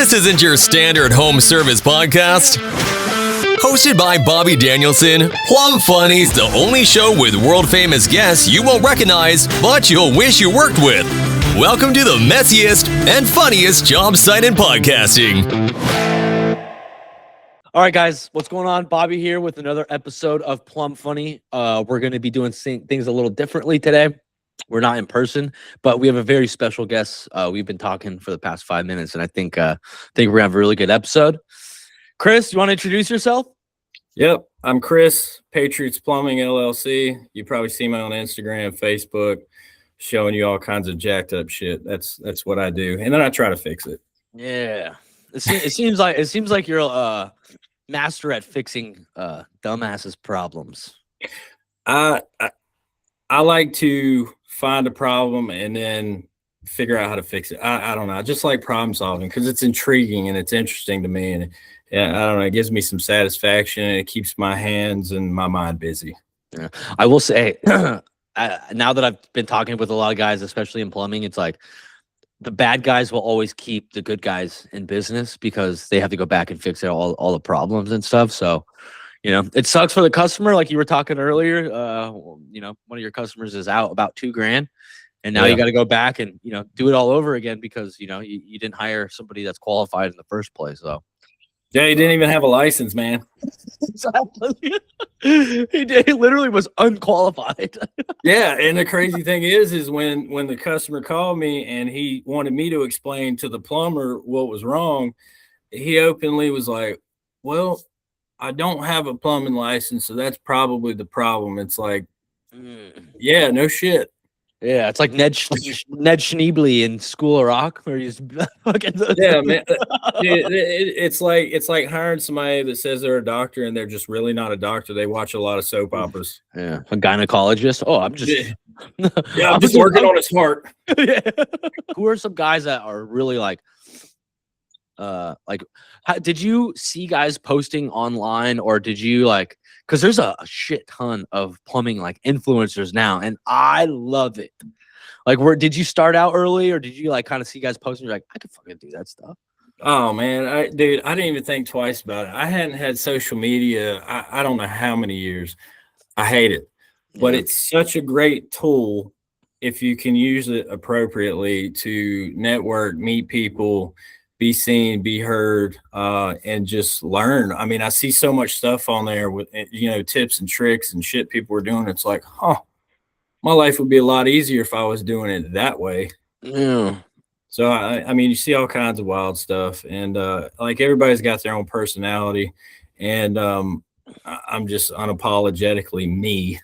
This isn't your standard home service podcast. Hosted by Bobby Danielson, PlumbFunny's the only show with world-famous guests you won't recognize, but you'll wish you worked with. Welcome to the messiest and funniest job site in podcasting. All right, guys, what's going on? Bobby here with another episode of PlumbFunny. We're going to be doing things a little differently today. We're not in person, but we have a very special guest. We've been talking for the past 5 minutes, and I think we're gonna have a really good episode. Chris, you want to introduce yourself? Yep, I'm Chris, Patriots Plumbing LLC. You probably see me on Instagram, Facebook, showing you all kinds of jacked up shit. That's what I do, and then I try to fix it. Yeah, it seems like you're a master at fixing dumbasses' problems. I like to find a problem and then figure out how to fix it. I don't know. I just like problem solving because it's intriguing and it's interesting to me. And I don't know, it gives me some satisfaction and it keeps my hands and my mind busy. Yeah. I will say, now that I've been talking with a lot of guys, especially in plumbing, it's like the bad guys will always keep the good guys in business because they have to go back and fix all the problems and stuff. So, you know, it sucks for the customer. Like you were talking earlier, you know, one of your customers is out about $2,000 and now you got to go back and, you know, do it all over again because, you know, you didn't hire somebody that's qualified in the first place. So. Yeah, he didn't even have a license, man. Exactly. He literally was unqualified. Yeah, and the crazy thing is when the customer called me and he wanted me to explain to the plumber what was wrong, he openly was like, well, I don't have a plumbing license, so that's probably the problem. It's like, yeah, no shit. Yeah, it's like Ned Schneebly in School of Rock, where he's fucking. Yeah, man. It's like hiring somebody that says they're a doctor and they're just really not a doctor. They watch a lot of soap operas. Yeah, a gynecologist. Oh, I'm just. Yeah, I'm just working on his heart. Yeah. Who are some guys that are really like, did you see guys posting online or did you like, because there's a shit ton of plumbing like influencers now and I love it. Like, did you start out early or did you like kind of see guys posting? You're like, I could fucking do that stuff. Oh man, dude, I didn't even think twice about it. I hadn't had social media. I don't know how many years. I hate it, but it's such a great tool if you can use it appropriately to network, meet people, be seen, be heard, and just learn. I mean, I see so much stuff on there with, you know, tips and tricks and shit people are doing. It's like, my life would be a lot easier if I was doing it that way. Yeah. So, I mean, you see all kinds of wild stuff and, like everybody's got their own personality and, I'm just unapologetically me,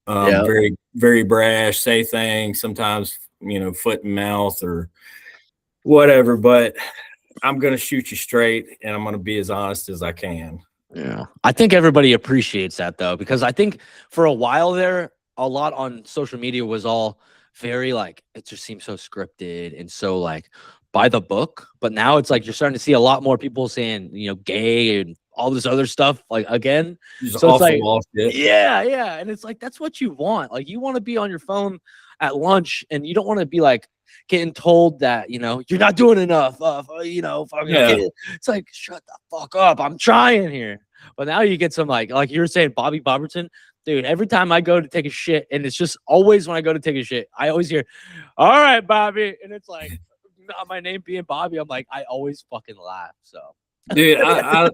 very, very brash, say things, sometimes, you know, foot and mouth or whatever, but I'm going to shoot you straight and I'm going to be as honest as I can. Yeah. I think everybody appreciates that though, because I think for a while there, a lot on social media was all very like, it just seems so scripted and so like by the book. But now it's like, you're starting to see a lot more people saying, you know, gay and all this other stuff like again. So it's like, yeah. And it's like, that's what you want. Like you want to be on your phone at lunch and you don't want to be like, getting told that, you know, you're not doing enough, you know, it's like, shut the fuck up, I'm trying here. But now you get some like you were saying, Bobby Boberton, dude, every time I go to take a shit, and it's just always when I go to take a shit, I always hear, all right, Bobby, and it's like, not my name being Bobby, I'm like, I always fucking laugh. So dude, I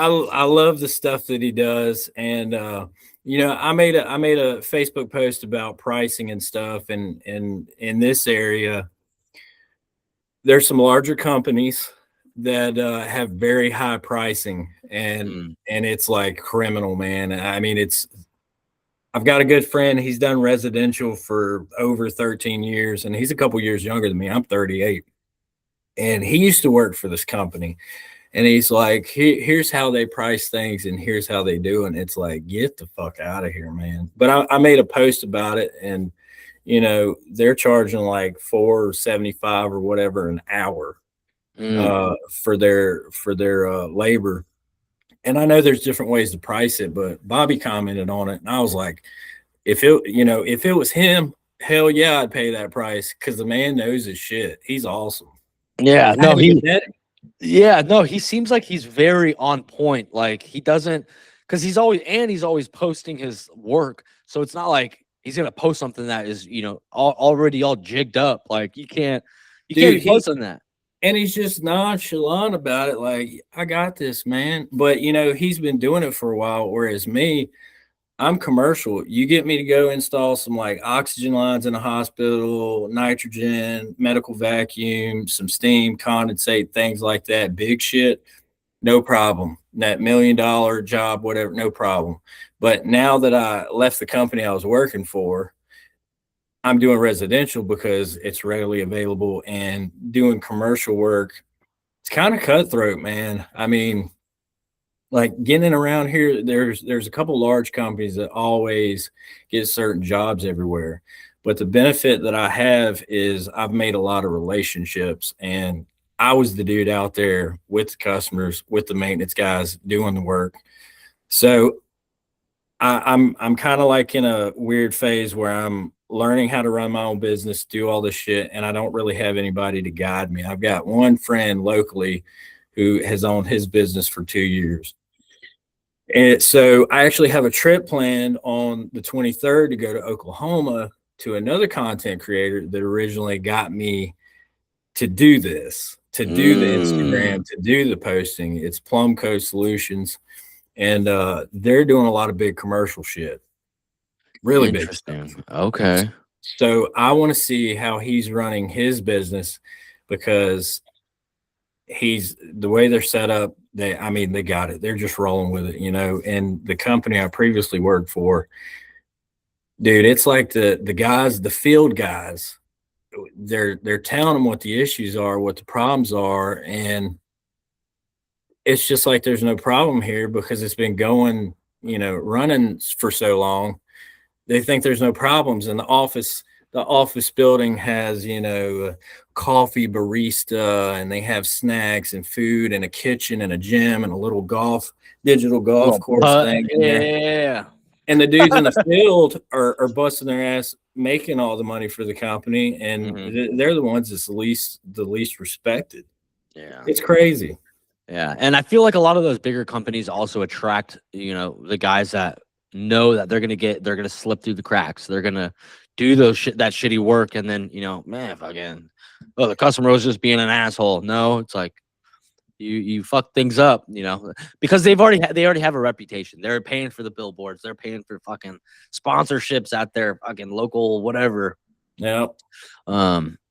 love the stuff that he does. And you know, I made a Facebook post about pricing and stuff, and in this area, there's some larger companies that have very high pricing, and it's like criminal, man. I mean, I've got a good friend. He's done residential for over 13 years, and he's a couple years younger than me. I'm 38, and he used to work for this company. And he's like, here's how they price things and here's how they do. And it's like, get the fuck out of here, man. But I made a post about it and, you know, they're charging like $4.75 or whatever an hour for their labor. And I know there's different ways to price it, but Bobby commented on it. And I was like, if it was him, hell yeah, I'd pay that price because the man knows his shit. He's awesome. Yeah, no, Yeah, no, he seems like he's very on point. Like he doesn't, because he's always posting his work. So it's not like he's gonna post something that is, already all jigged up. Like you can't Dude, be posting that. and he's just nonchalant about it. Like, I got this, man. But he's been doing it for a while. Whereas me, I'm commercial. You get me to go install some like oxygen lines in a hospital, nitrogen, medical vacuum, some steam, condensate, things like that. Big shit, no problem. That $1 million job, whatever, no problem. But now that I left the company I was working for, I'm doing residential because it's readily available, and doing commercial work, it's kind of cutthroat, man. I mean, like getting around here, there's a couple large companies that always get certain jobs everywhere. But the benefit that I have is I've made a lot of relationships, and I was the dude out there with the customers, with the maintenance guys doing the work. So I'm kind of like in a weird phase where I'm learning how to run my own business, do all this shit, and I don't really have anybody to guide me. I've got one friend locally who has owned his business for 2 years. And so I actually have a trip planned on the 23rd to go to Oklahoma to another content creator that originally got me to do this, to do the Instagram, to do the posting. It's Plumco Solutions. And they're doing a lot of big commercial shit. Really big stuff. Interesting. Okay. So I want to see how he's running his business, because the way they're set up, they got it. They're just rolling with it, and the company I previously worked for, dude, it's like the guys, the field guys, they're telling them what the issues are, what the problems are, and it's just like there's no problem here because it's been going, running for so long. They think there's no problems. And the office building has, coffee barista, and they have snacks and food and a kitchen and a gym and a little digital golf course thing. Yeah. And the dudes in the field are busting their ass making all the money for the company, and they're the ones that's the least respected. Yeah. It's crazy. Yeah. And I feel like a lot of those bigger companies also attract, the guys that know that they're gonna slip through the cracks. They're gonna do that shitty work, and then man, fucking, the customer was just being an asshole. No, it's like you fuck things up, because they already have a reputation. They're paying for the billboards. They're paying for fucking sponsorships at their fucking local whatever. Yeah.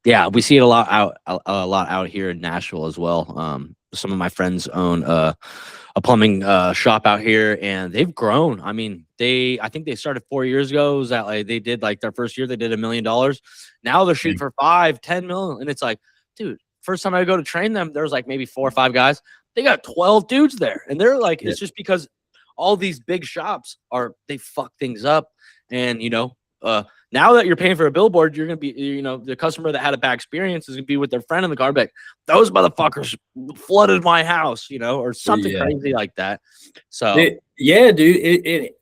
Yeah, we see it a lot out here in Nashville as well. Some of my friends own a plumbing shop out here, and they've grown. I mean, I think they started 4 years ago. It was that like they did like their first year, they did $1 million. Now they're shooting for 5-10 million, and it's like, dude, first time I go to train them, there's like maybe 4 or 5 guys. They got 12 dudes there, and they're like, it's just because all these big shops they fuck things up, and now that you're paying for a billboard, you're going to be, the customer that had a bad experience is going to be with their friend in the car, like, those motherfuckers flooded my house, or something crazy like that. So, yeah, dude.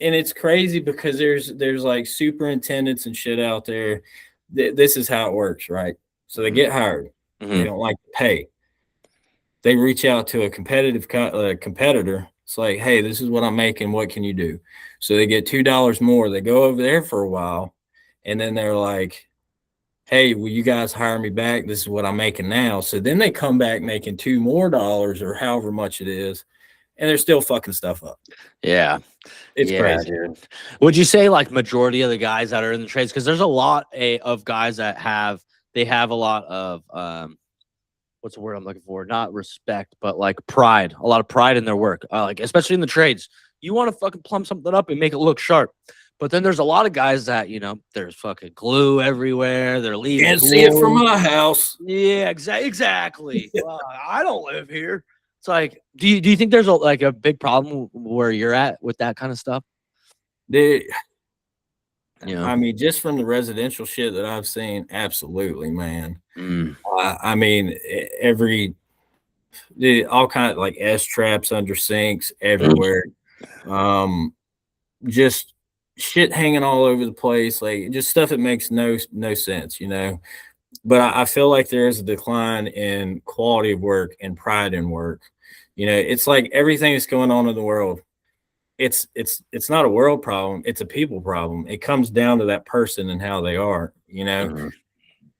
And it's crazy because there's like superintendents and shit out there. This is how it works, right? So they get hired. They don't like to pay. They reach out to a competitive competitor. It's like, hey, this is what I'm making. What can you do? So they get $2 more. They go over there for a while. And then they're like, hey, will you guys hire me back? This is what I'm making now. So then they come back making $2 more or however much it is, and they're still fucking stuff up. Yeah. It's crazy. Dude. Would you say like majority of the guys that are in the trades, because there's a lot of guys that have a lot of what's the word I'm looking for? Not respect, but like pride. A lot of pride in their work. Like especially in the trades. You want to fucking plumb something up and make it look sharp. But then there's a lot of guys that, there's fucking glue everywhere. They're leaving. Can't see it from my house. Yeah, exactly. I don't live here. It's like, do you think there's a big problem where you're at with that kind of stuff? Dude, I mean, just from the residential shit that I've seen, absolutely, man. I mean, all kind of like S traps under sinks everywhere. Just shit hanging all over the place, like just stuff that makes no sense. but I feel like there is a decline in quality of work and pride in work. You know, it's like everything that's going on in the world. It's not a world problem. It's a people problem. It comes down to that person and how they are, you know. Mhm.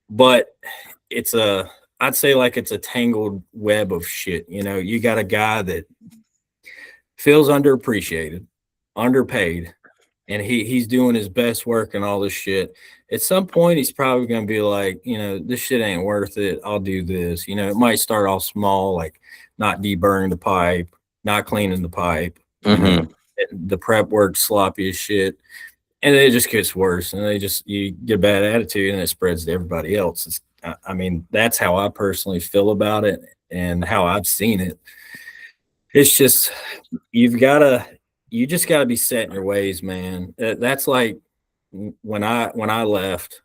But I'd say like it's a tangled web of shit. You know, you got a guy that feels underappreciated, underpaid, and he's doing his best work and all this shit. At some point, he's probably going to be like, you know, this shit ain't worth it. I'll do this. You know, it might start off small, like not deburring the pipe, not cleaning the pipe. You know, the prep work sloppy as shit, and it just gets worse. And you get a bad attitude, and it spreads to everybody else. I mean, that's how I personally feel about it, and how I've seen it. It's just you just got to be set in your ways, man. That's like when I left,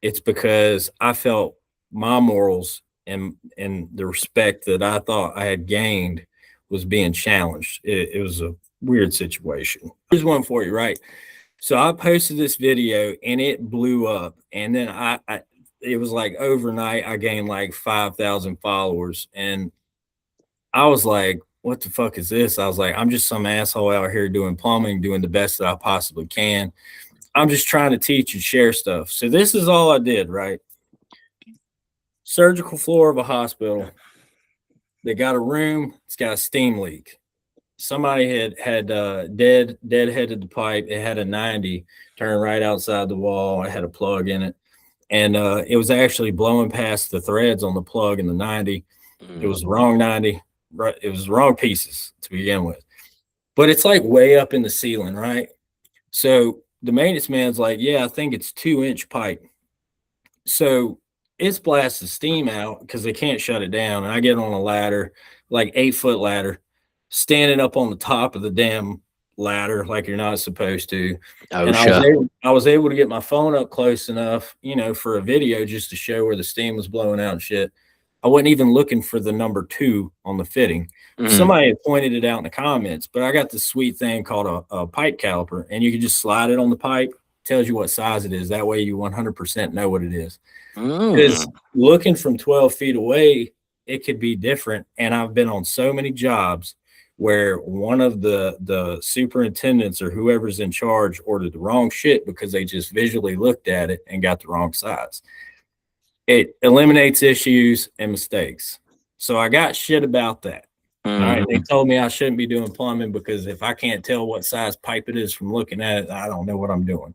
it's because I felt my morals and the respect that I thought I had gained was being challenged. It was a weird situation. Here's one for you, right? So I posted this video and it blew up, and then it was like overnight I gained like 5,000 followers, and I was like, what the fuck is this? I was like, I'm just some asshole out here doing plumbing, doing the best that I possibly can. I'm just trying to teach and share stuff. So this is all I did, right? Surgical floor of a hospital. They got a room. It's got a steam leak. Somebody had deadheaded the pipe. It had a 90 turn right outside the wall. It had a plug in it, and it was actually blowing past the threads on the plug in the 90. It was the wrong 90. Right, it was the wrong pieces to begin with. But it's like way up in the ceiling, right? So the maintenance man's like, yeah, I think it's 2-inch pipe. So it's blasting steam out because they can't shut it down. And I get on a ladder, like 8-foot ladder, standing up on the top of the damn ladder like you're not supposed to. And I was able to get my phone up close enough, you know, for a video just to show where the steam was blowing out and shit. I wasn't even looking for the number 2 on the fitting. Somebody had pointed it out in the comments, but I got this sweet thing called a pipe caliper, and you can just slide it on the pipe. Tells you what size it is. That way you 100% know what it is. Because looking from 12 feet away, it could be different. And I've been on so many jobs where one of the superintendents or whoever's in charge ordered the wrong shit because they just visually looked at it and got the wrong size. It eliminates issues and mistakes. So I got shit about that. All right. They told me I shouldn't be doing plumbing because if I can't tell what size pipe it is from looking at it, I don't know what I'm doing.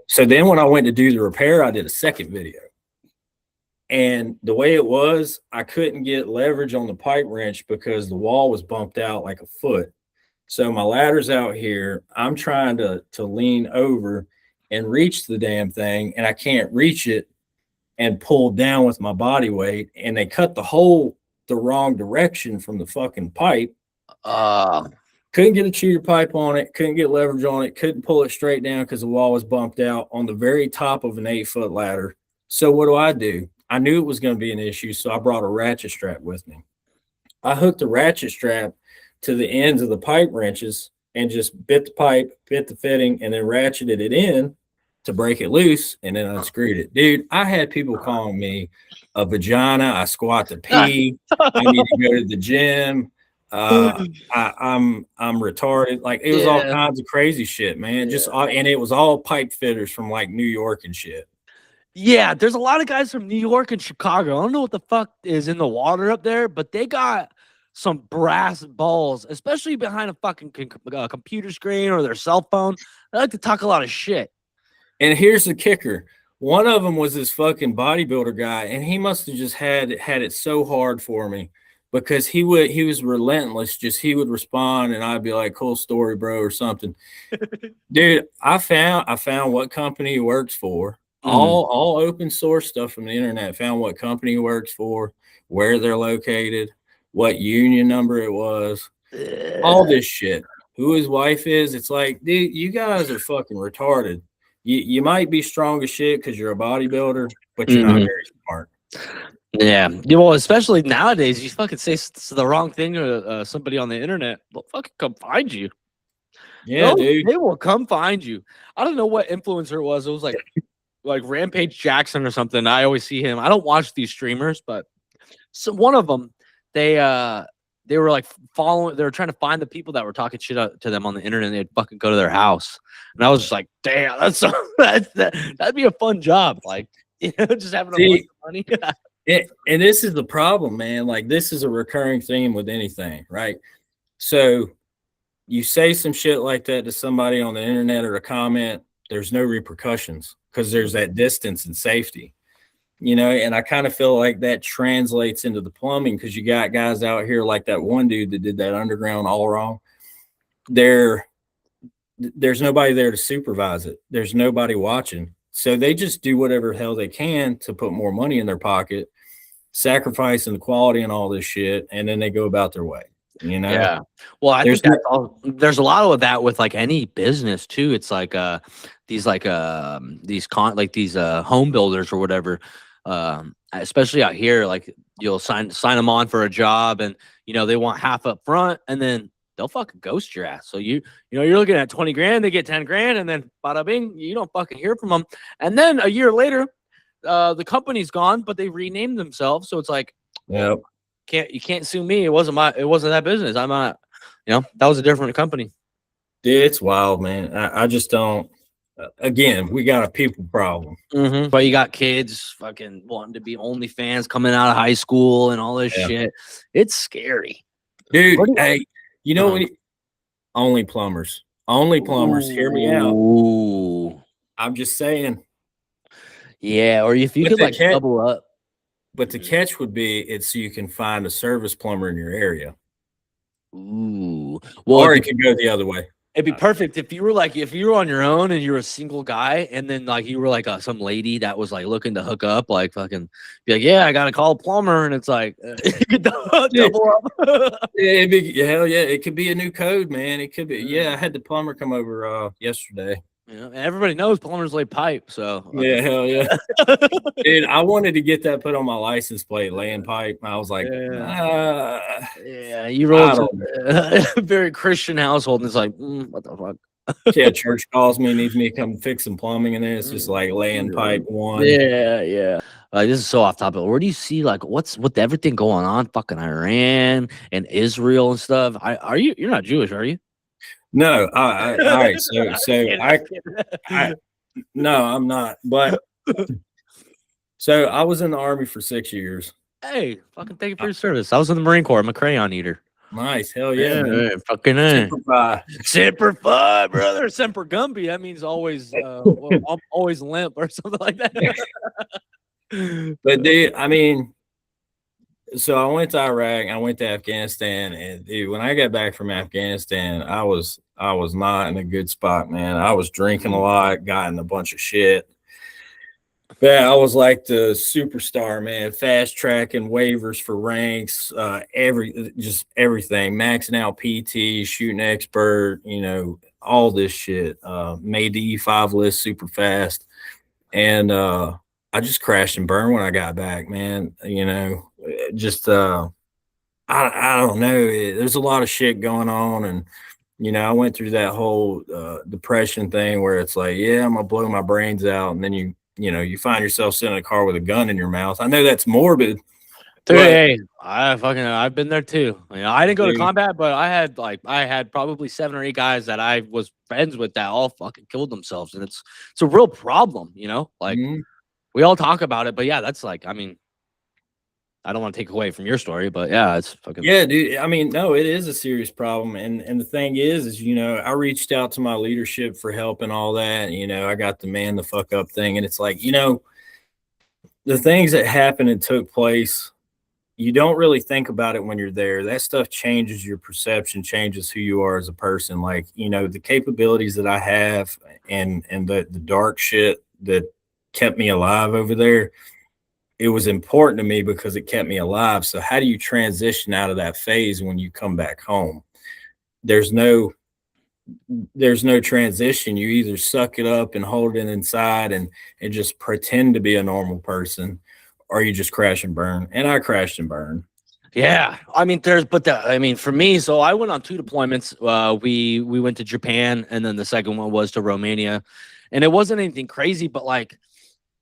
So then when I went to do the repair, I did a second video. And the way it was, I couldn't get leverage on the pipe wrench because the wall was bumped out like a foot. So my ladder's out here. I'm trying to lean over and reach the damn thing, and I can't reach it and pull down with my body weight. And they cut the hole the wrong direction from the fucking pipe. Couldn't get a cheater pipe on it, couldn't get leverage on it, couldn't pull it straight down because the wall was bumped out on the very top of an 8-foot ladder. So what do? I knew it was going to be an issue, so I brought a ratchet strap with me. I hooked the ratchet strap to the ends of the pipe wrenches and just bit the pipe, bit the fitting, and then ratcheted it in to break it loose, and then unscrewed it. Dude, I had people calling me a vagina. I squat to pee. I need to go to the gym. I'm retarded. Like it was all kinds of crazy shit, man. And it was all pipe fitters from like New York and shit. Yeah, there's a lot of guys from New York and Chicago. I don't know what the fuck is in the water up there, but they got some brass balls, especially behind a fucking computer screen or their cell phone. They like to talk a lot of shit. And here's the kicker. One of them was this fucking bodybuilder guy, and he must have just had it so hard for me because he was relentless. Just he would respond, and I'd be like, "Cool story, bro," or something. Dude, I found what company he works for. All open source stuff from the internet. Found what company he works for, where they're located, what union number it was, all this shit. Who his wife is. It's like, dude, you guys are fucking retarded. You might be strong as shit because you're a bodybuilder, but you're not very smart. Yeah. Well, especially nowadays, you fucking say the wrong thing to somebody on the internet, they'll fucking come find you. Yeah, dude. They will come find you. I don't know what influencer it was. It was like like Rampage Jackson or something. I always see him. I don't watch these streamers, but so one of them, they were like following. They were trying to find the people that were talking shit to them on the internet. And they'd fucking go to their house, and I was just like, damn, that'd be a fun job. Like, just having a bunch of money. And this is the problem, man. Like, this is a recurring theme with anything, right? So you say some shit like that to somebody on the internet or a comment, there's no repercussions because there's that distance and safety, and I kind of feel like that translates into the plumbing because you got guys out here like that one dude that did that underground all wrong. There's nobody there to supervise it. There's nobody watching. So they just do whatever hell they can to put more money in their pocket, sacrificing the quality and all this shit, and then they go about their way. Yeah. Well, I think there's a lot of that with like any business too. It's like these home builders or whatever. Especially out here, like you'll sign them on for a job, and they want half up front, and then they'll fucking ghost your ass. So you're looking at 20 grand, they get 10 grand, and then bada bing, you don't fucking hear from them. And then a year later, the company's gone, but they renamed themselves. So it's like, yeah. You can't sue me. It wasn't that business. I'm not, that was a different company. Dude, it's wild, man. I just don't. Again, we got a people problem. Mm-hmm. But you got kids fucking wanting to be OnlyFans coming out of high school and all this shit. It's scary, dude. Hey, what? Only plumbers. Hear me out. Ooh. I'm just saying. Yeah, or if you could like double up. But the catch would be it's so you can find a service plumber in your area. Ooh. Well, or it could go the other way. It'd be perfect if you were on your own and you're a single guy, and then like you were like some lady that was like looking to hook up, like fucking be like, yeah, I gotta call a plumber, and it's like double up. Hell yeah, it could be a new code, man. It could be. Yeah, I had the plumber come over yesterday. And everybody knows plumbers lay pipe, so yeah, hell yeah. Dude, I wanted to get that put on my license plate, laying pipe. I was like, yeah, you rolled a very Christian household, and it's like, what the fuck? Yeah, church calls me, needs me to come fix some plumbing, and then it's just like laying pipe one. Yeah. This is so off topic. Where do you see like what's with everything going on, fucking Iran and Israel and stuff? You're not Jewish, are you? No, all right. No, I'm not. But so I was in the Army for 6 years. Hey, fucking thank you for your service. I was in the Marine Corps. I'm a crayon eater. Nice, hell yeah, man. Fucking Semper Fi, brother. Semper Gumpy. That means always, I'm always limp or something like that. But dude, I mean. So I went to Iraq, I went to Afghanistan, and dude, when I got back from Afghanistan, I was not in a good spot, man. I was drinking a lot, got in a bunch of shit. Yeah, I was like the superstar, man, fast tracking waivers for ranks, everything, maxing out PT, shooting expert, all this shit. Made the E5 list super fast, and I just crashed and burned when I got back, man. Just I don't know. There's a lot of shit going on, and I went through that whole depression thing where it's like, yeah, I'm gonna blow my brains out, and then you find yourself sitting in a car with a gun in your mouth. I know that's morbid. Dude, hey, I've been there too. I didn't go to combat, but I had probably 7 or 8 guys that I was friends with that all fucking killed themselves, and it's a real problem. We all talk about it, but yeah, that's like, I mean, I don't want to take away from your story, but yeah, it's fucking. Yeah, dude. I mean, no, it is a serious problem. And the thing is, I reached out to my leadership for help and all that. I got the man the fuck up thing. And it's like, the things that happened and took place, you don't really think about it when you're there. That stuff changes your perception, changes who you are as a person. Like, the capabilities that I have and the dark shit that kept me alive over there. It was important to me because it kept me alive. So how do you transition out of that phase when you come back home? There's no transition. You either suck it up and hold it inside and just pretend to be a normal person, or you just crash and burn. And I crashed and burned. Yeah. I mean, for me, so I went on 2 deployments. We went to Japan, and then the second one was to Romania, and it wasn't anything crazy, but like,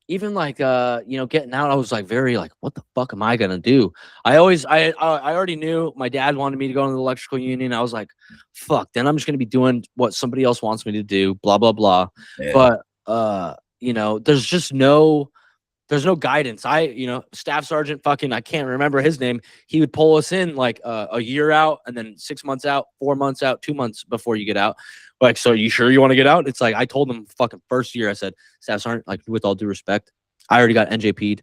even like getting out, I was like very like, what the fuck am I gonna do? I already knew my dad wanted me to go into the electrical union. I was like, fuck, then I'm just gonna be doing what somebody else wants me to do, blah blah blah. Yeah. But there's just there's no guidance. Staff sergeant fucking, I can't remember his name. He would pull us in like a year out and then 6 months out, 4 months out, 2 months before you get out. Like, so you sure you want to get out? It's like, I told him fucking first year, I said, Staff sergeant, like, with all due respect, I already got NJP'd.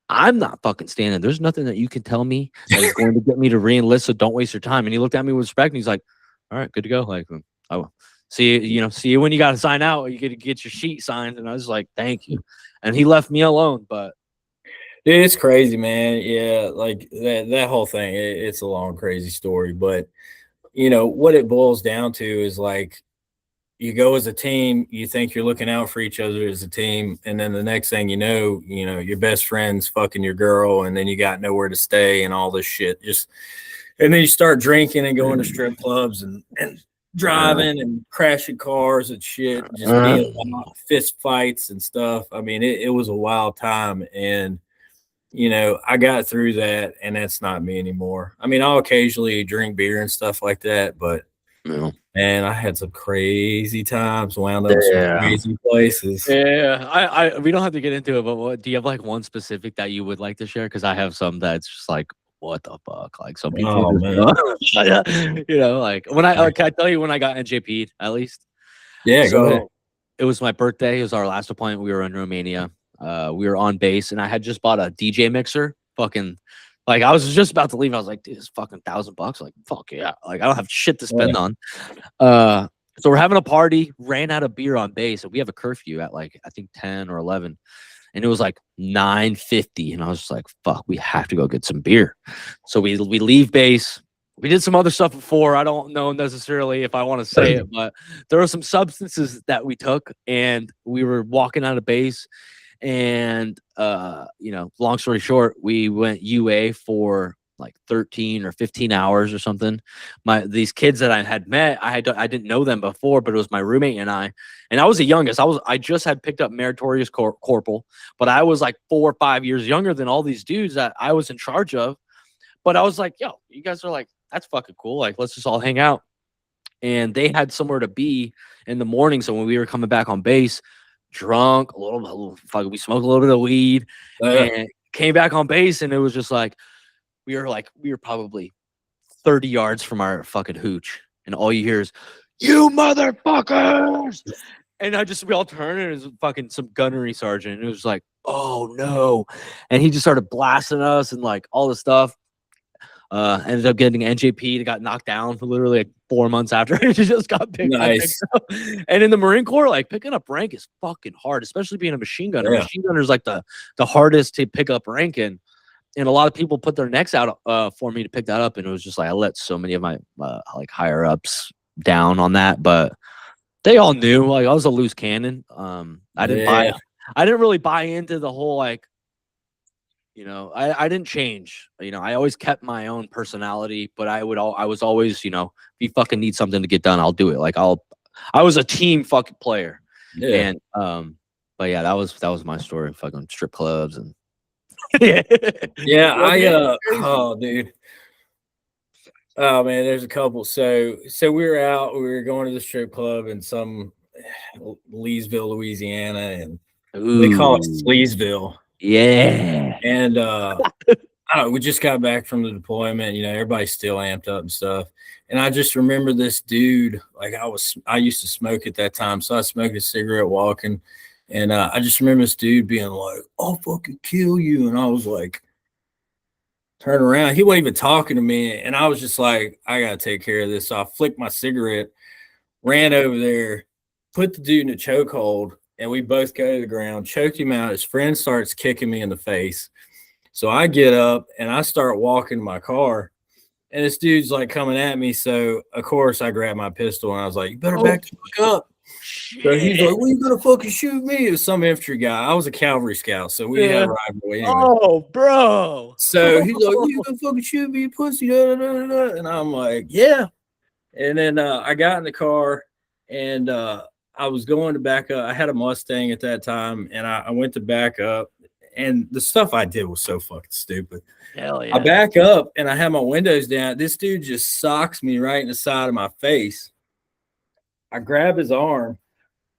I'm not fucking standing. There's nothing that you can tell me that is going to get me to re-enlist, so don't waste your time. And he looked at me with respect and he's like, all right, good to go. Like, I will see you when you got to sign out. You get to get your sheet signed. And I was like, thank you. And he left me alone. But dude, it's crazy, man. Yeah, like that whole thing. It's a long, crazy story. But what it boils down to is like you go as a team. You think you're looking out for each other as a team, and then the next thing you know, your best friend's fucking your girl, and then you got nowhere to stay and all this shit. And then you start drinking and going to strip clubs and driving and crashing cars and shit, just being fist fights and stuff. I mean, it was a wild time, and I got through that, and that's not me anymore. I mean, I'll occasionally drink beer and stuff like that, but man, I had some crazy times, wound up some crazy places. Yeah, we don't have to get into it, but do you have like one specific that you would like to share? Because I have some that's just like, what the fuck? Like some people, like when can I tell you when I got NJP'd at least? Yeah, go ahead. It was my birthday. It was our last appointment. We were in Romania. We were on base, and I had just bought a DJ mixer. Fucking, like, I was just about to leave. I was like, dude, it's fucking $1,000. Like, fuck yeah. Like, I don't have shit to spend on. So we're having a party. Ran out of beer on base, and we have a curfew at like I think 10 or 11. And it was like 9:50, and I was just like, fuck, we have to go get some beer. So we leave base. We did some other stuff before. I don't know necessarily if I want to say it, but there were some substances that we took, and we were walking out of base. And long story short, we went UA for like 13 or 15 hours or something. These kids that I had met, I didn't know them before, but it was my roommate and I was the youngest. I just had picked up meritorious corporal, but I was like 4 or 5 years younger than all these dudes that I was in charge of. But I was like, yo, you guys are like, that's fucking cool. Like, let's just all hang out. And they had somewhere to be in the morning. So when we were coming back on base, drunk, we smoked a little bit of weed and came back on base, and it was just like we were probably 30 yards from our fucking hooch, and all you hear is, you motherfuckers. And we all turned, and it was fucking some gunnery sergeant, and it was like, oh no. And he just started blasting us and like all this stuff. Ended up getting NJP, got knocked down for literally like 4 months after. He just got picked up. And in the Marine Corps, like picking up rank is fucking hard, especially being a machine gunner. Yeah. Machine gunner is like the hardest to pick up rank in. And a lot of people put their necks out for me to pick that up. And it was just like, I let so many of my like higher ups down on that, but they all knew like I was a loose cannon. I didn't really buy into the whole like, I didn't change. I always kept my own personality, but I was always, if you fucking need something to get done, I'll do it. Like I was a team fucking player. Yeah. And but yeah, that was my story. Fucking strip clubs and yeah. Oh dude. Oh man, there's a couple. So we were out. We were going to the strip club in some Leesville, Louisiana, and they call it Sleesville. Yeah. And I don't know, we just got back from the deployment, everybody's still amped up and stuff. And I just remember this dude, like I used to smoke at that time. So I smoked a cigarette walking. And I just remember this dude being like, I'll fucking kill you. And I was like, turn around. He wasn't even talking to me. And I was just like, I got to take care of this. So I flicked my cigarette, ran over there, put the dude in a chokehold. And we both go to the ground, choked him out. His friend starts kicking me in the face. So I get up and I start walking to my car. And this dude's like coming at me. So, of course, I grabbed my pistol and I was like, you better back the fuck up. Shit. So he's like, well, you going to fucking shoot me? It was some infantry guy. I was a cavalry scout. So we had a rivalry. Anyway. Oh, bro. So he's like, well, you going to fucking shoot me, you pussy? Da, da, da, da. And I'm like, yeah. And then I got in the car and I was going to back up. I had a Mustang at that time, and I went to back up, and the stuff I did was so fucking stupid. Hell I yeah. back up, and I have my windows down. This dude just socks me right in the side of my face. I grab his arm.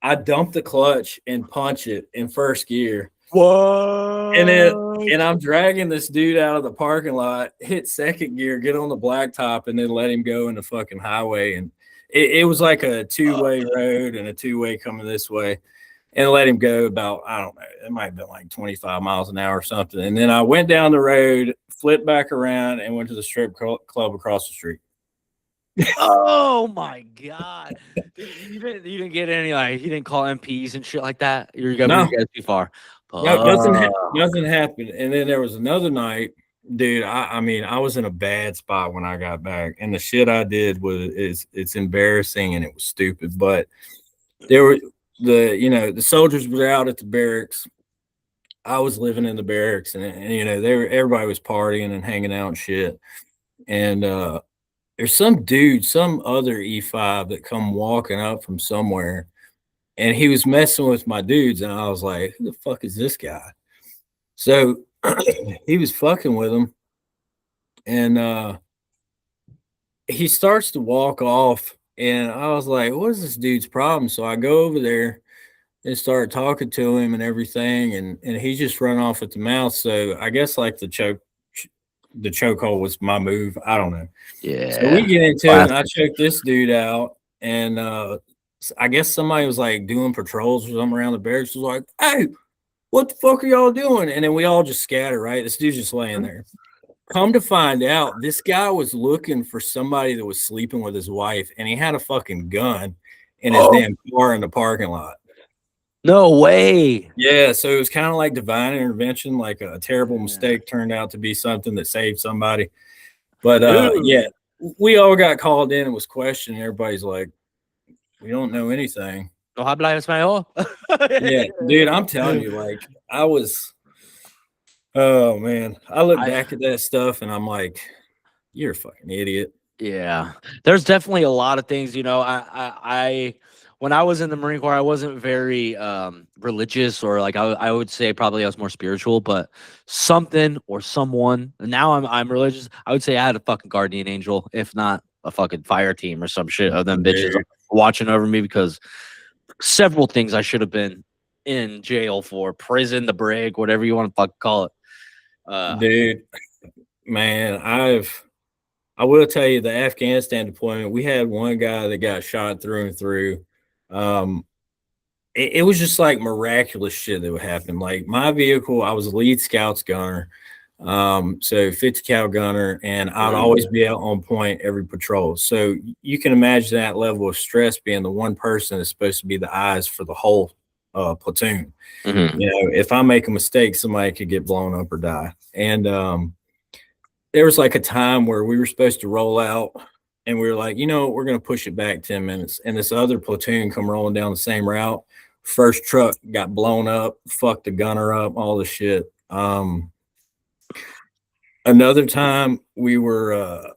I dump the clutch and punch it in first gear. What? And I'm dragging this dude out of the parking lot, hit second gear, get on the blacktop, and then let him go in the fucking highway. And it was like a two-way road and a two-way coming this way, and let him go about, I don't know, it might have been like 25 miles an hour or something. And then I went down the road, flipped back around, and went to the strip club across the street. Oh my god! Dude, you didn't get any like he didn't call MPs and shit like that. You're going No. too far. No, nothing happened. And then there was another night, dude. I mean, I was in a bad spot when I got back, and the shit I did it's embarrassing and it was stupid. But there were the soldiers were out at the barracks. I was living in the barracks, and everybody was partying and hanging out and shit. And there's some dude, some other E5 that come walking up from somewhere. And he was messing with my dudes, and I was like, who the fuck is this guy? So he was fucking with him, and he starts to walk off, and I was like, what is this dude's problem? So I go over there and start talking to him and everything, and he just run off at the mouth. So I guess like the chokehold was my move. I don't know. Yeah. So we get into it, and I choke this dude out, and I guess somebody was like doing patrols or something around the barracks. Was like, hey, what the fuck are y'all doing? And then we all just scatter, right? This dude's just laying there. Come to find out, this guy was looking for somebody that was sleeping with his wife, and he had a fucking gun in his damn car in the parking lot. No way. Yeah, so it was kind of like divine intervention, like a terrible mistake turned out to be something that saved somebody. But yeah, we all got called in and was questioned. Everybody's like, we don't know anything. No habla español. Yeah, dude, I'm telling you, like, oh man, I look back at that stuff and I'm like, you're a fucking idiot. Yeah, there's definitely a lot of things. I when I was in the Marine Corps, I wasn't very religious, or like I would say probably I was more spiritual, but something or someone. Now I'm religious. I would say I had a fucking guardian angel, if not a fucking fire team or some shit of them bitches watching over me, because several things I should have been in jail for, prison, the brig, whatever you want to fucking call it. Dude, man, I will tell you, the Afghanistan deployment, we had one guy that got shot through and through. It was just like miraculous shit that would happen. Like my vehicle, I was a lead scouts gunner, so 50 cal gunner, and I'd always be out on point every patrol. So you can imagine that level of stress being the one person that's supposed to be the eyes for the whole platoon. Mm-hmm. If I make a mistake, somebody could get blown up or die. And there was like a time where we were supposed to roll out, and we were like, we're going to push it back 10 minutes. And this other platoon come rolling down the same route. First truck got blown up, fucked the gunner up, all the shit. Another time we were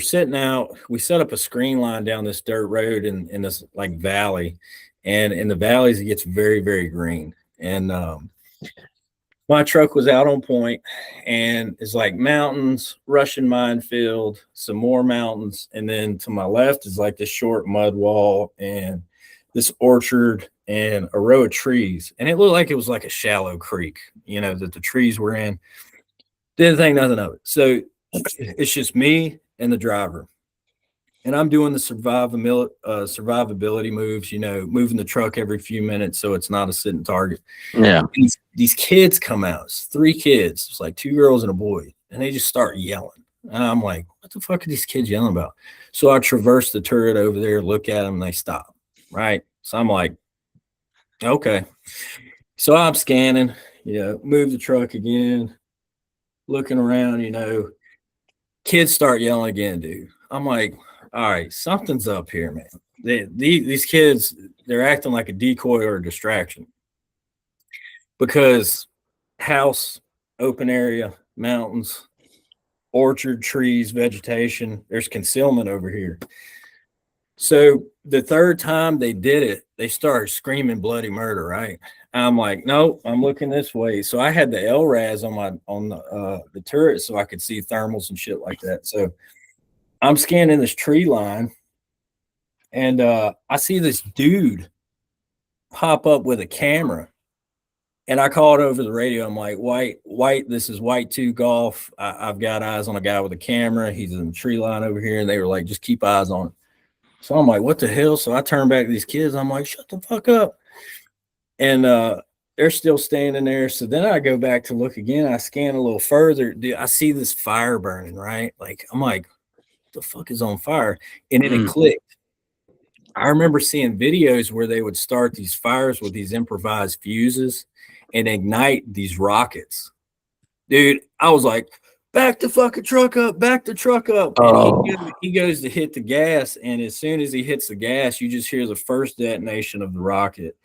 sitting out, we set up a screen line down this dirt road in this like valley. And in the valleys, it gets very, very green. And my truck was out on point, and it's like mountains, Russian minefield, some more mountains. And then to my left is like this short mud wall and this orchard and a row of trees. And it looked like it was like a shallow creek, that the trees were in. Didn't think nothing of it. So it's just me and the driver. And I'm doing the survivability moves, moving the truck every few minutes so it's not a sitting target. Yeah. These kids come out. It's 3 kids. It's like 2 girls and a boy. And they just start yelling. And I'm like, what the fuck are these kids yelling about? So I traverse the turret over there, look at them, and they stop. Right? So I'm like, okay. So I'm scanning, move the truck again, looking around, kids start yelling again, dude. I'm like, all right, something's up here, man. These kids, they're acting like a decoy or a distraction. Because house, open area, mountains, orchard, trees, vegetation, there's concealment over here. So the third time they did it, they started screaming bloody murder, right? I'm like, no, I'm looking this way. So I had the LRAS on the turret so I could see thermals and shit like that. So I'm scanning this tree line, and I see this dude pop up with a camera. And I called over the radio. I'm like, White, this is White 2 Golf. I've got eyes on a guy with a camera. He's in the tree line over here. And they were like, just keep eyes on him. So I'm like, what the hell? So I turn back to these kids. I'm like, shut the fuck up. And they're still standing there. So then I go back to look again. I scan a little further. Dude, I see this fire burning, right? Like, I'm like, what the fuck is on fire? And then it clicked. I remember seeing videos where they would start these fires with these improvised fuses and ignite these rockets. Dude, I was like, back the fucking truck up, back the truck up. And he goes to hit the gas. And as soon as he hits the gas, you just hear the first detonation of the rocket.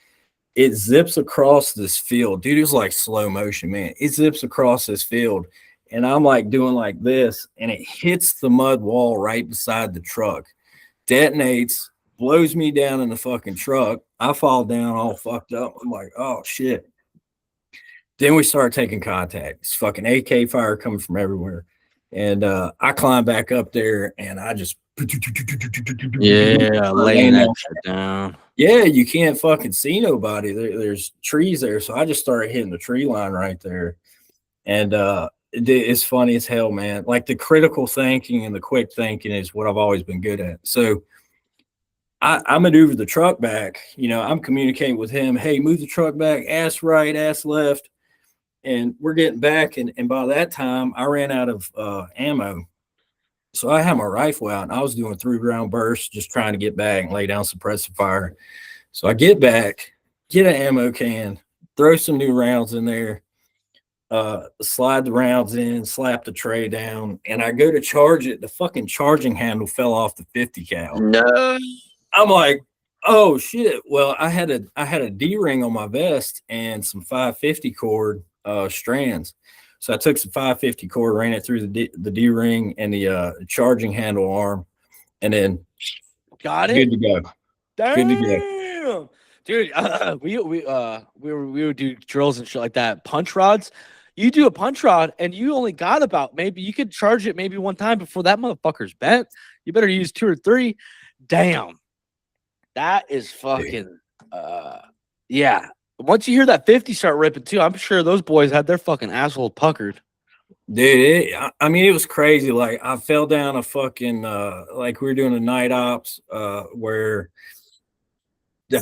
It zips across this field. Dude, it was like slow motion, man. It zips across this field. And I'm like doing like this. And it hits the mud wall right beside the truck. Detonates, blows me down in the fucking truck. I fall down all fucked up. I'm like, oh shit. Then we started taking contact. It's fucking AK fire coming from everywhere. And I climbed back up there and I just laying that shit down. Yeah, you can't fucking see nobody. There's trees there. So I just started hitting the tree line right there. And it's funny as hell, man. Like the critical thinking and the quick thinking is what I've always been good at. So I maneuvered the truck back. You know, I'm communicating with him. Hey, move the truck back, ass right, ass left. And we're getting back. And by that time, I ran out of ammo. So I had my rifle out and I was doing 3-round bursts, just trying to get back and lay down suppressive fire. So I get back, get an ammo can, throw some new rounds in there, slide the rounds in, slap the tray down, and I go to charge it. The fucking charging handle fell off the 50 cal. No. I'm like, oh shit. Well, I had a D-ring on my vest and some 550 cord strands. So I took some 550 cord, ran it through the D-ring and the charging handle arm, and then got it. Good to go. Damn. Good to go. Dude, we would do drills and shit like that. Punch rods. You do a punch rod and you only got about, maybe you could charge it maybe one time before that motherfucker's bent. You better use 2 or 3. Damn. That is fucking yeah. Once you hear that 50 start ripping too, I'm sure those boys had their fucking asshole puckered. Dude, I mean, it was crazy. Like I fell down a fucking like we were doing a night ops where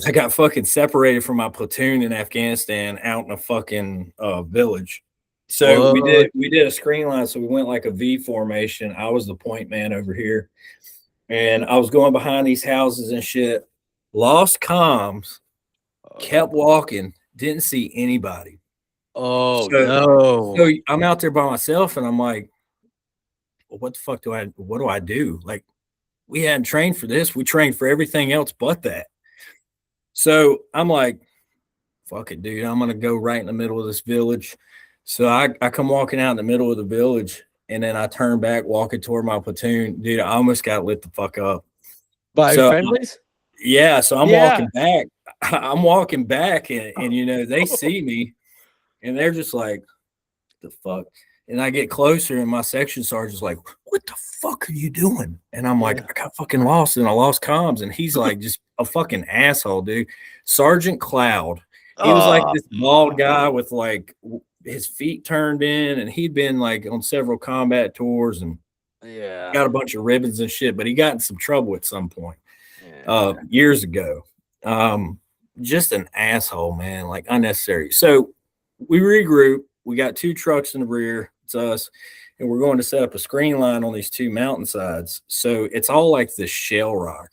I got fucking separated from my platoon in Afghanistan out in a fucking village. So we did a screen line. So we went like a V formation. I was the point man over here. And I was going behind these houses and shit. Lost comms, kept walking, didn't see anybody. Oh, no. So I'm out there by myself and I'm like, well, what the fuck what do I do? Like, we hadn't trained for this. We trained for everything else but that. So I'm like, fuck it, dude. I'm going to go right in the middle of this village. So I come walking out in the middle of the village and then I turn back walking toward my platoon. Dude, I almost got lit the fuck up. By friendlies? Yeah. So I'm walking back. I'm walking back and you know, they see me and they're just like, the fuck? And I get closer and my section sergeant's like, what the fuck are you doing? And I'm like, I got fucking lost and I lost comms. And he's like, just a fucking asshole, dude. Sergeant Cloud. He was like this bald guy with like his feet turned in and he'd been like on several combat tours and got a bunch of ribbons and shit, but he got in some trouble at some point years ago. Just an asshole, man, like unnecessary. So we regroup. We got 2 trucks in the rear. It's us. And we're going to set up a screen line on these 2 mountainsides. So it's all like this shell rock.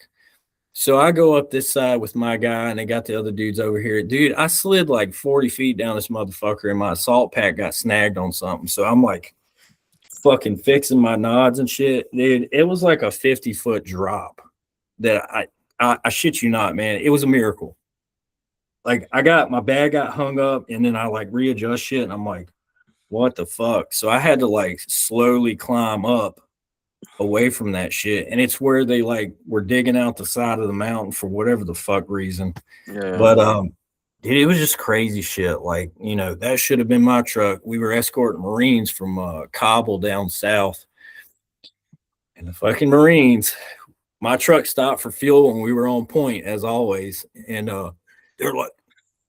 So I go up this side with my guy and they got the other dudes over here. Dude, I slid like 40 feet down this motherfucker and my assault pack got snagged on something. So I'm like fucking fixing my nods and shit. Dude, it was like a 50-foot drop that I shit you not, man. It was a miracle. Like my bag got hung up and then I like readjust shit and I'm like, what the fuck? So I had to like slowly climb up away from that shit. And it's where they like were digging out the side of the mountain for whatever the fuck reason. Yeah. But dude, it was just crazy shit. Like, you know, that should have been my truck. We were escorting Marines from Kabul down south. And the fucking Marines, my truck stopped for fuel and we were on point as always. And they're like,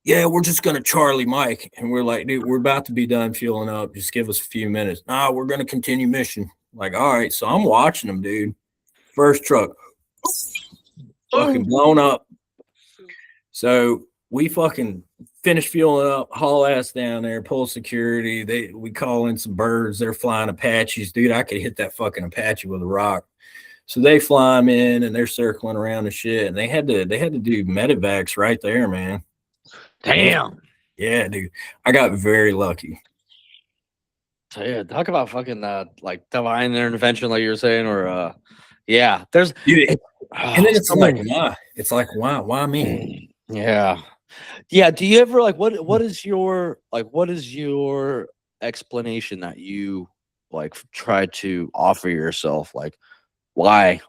yeah, we're just gonna Charlie Mike. And we're like, dude, we're about to be done fueling up. Just give us a few minutes. Nah, we're gonna continue mission. Like, all right. So I'm watching them, dude. First truck fucking blown up. So we fucking finish fueling up, haul ass down there, pull security. We call in some birds. They're flying Apaches. Dude, I could hit that fucking Apache with a rock. So they fly them in and they're circling around and shit. And they had to do medevacs right there, man. Damn. Yeah, dude. I got very lucky. So yeah, talk about fucking like divine intervention, like you were saying, or yeah, there's Dude, and then it's like, why? It's like, why me? Yeah. Yeah. Do you ever like what is your explanation that you like try to offer yourself? Like, why?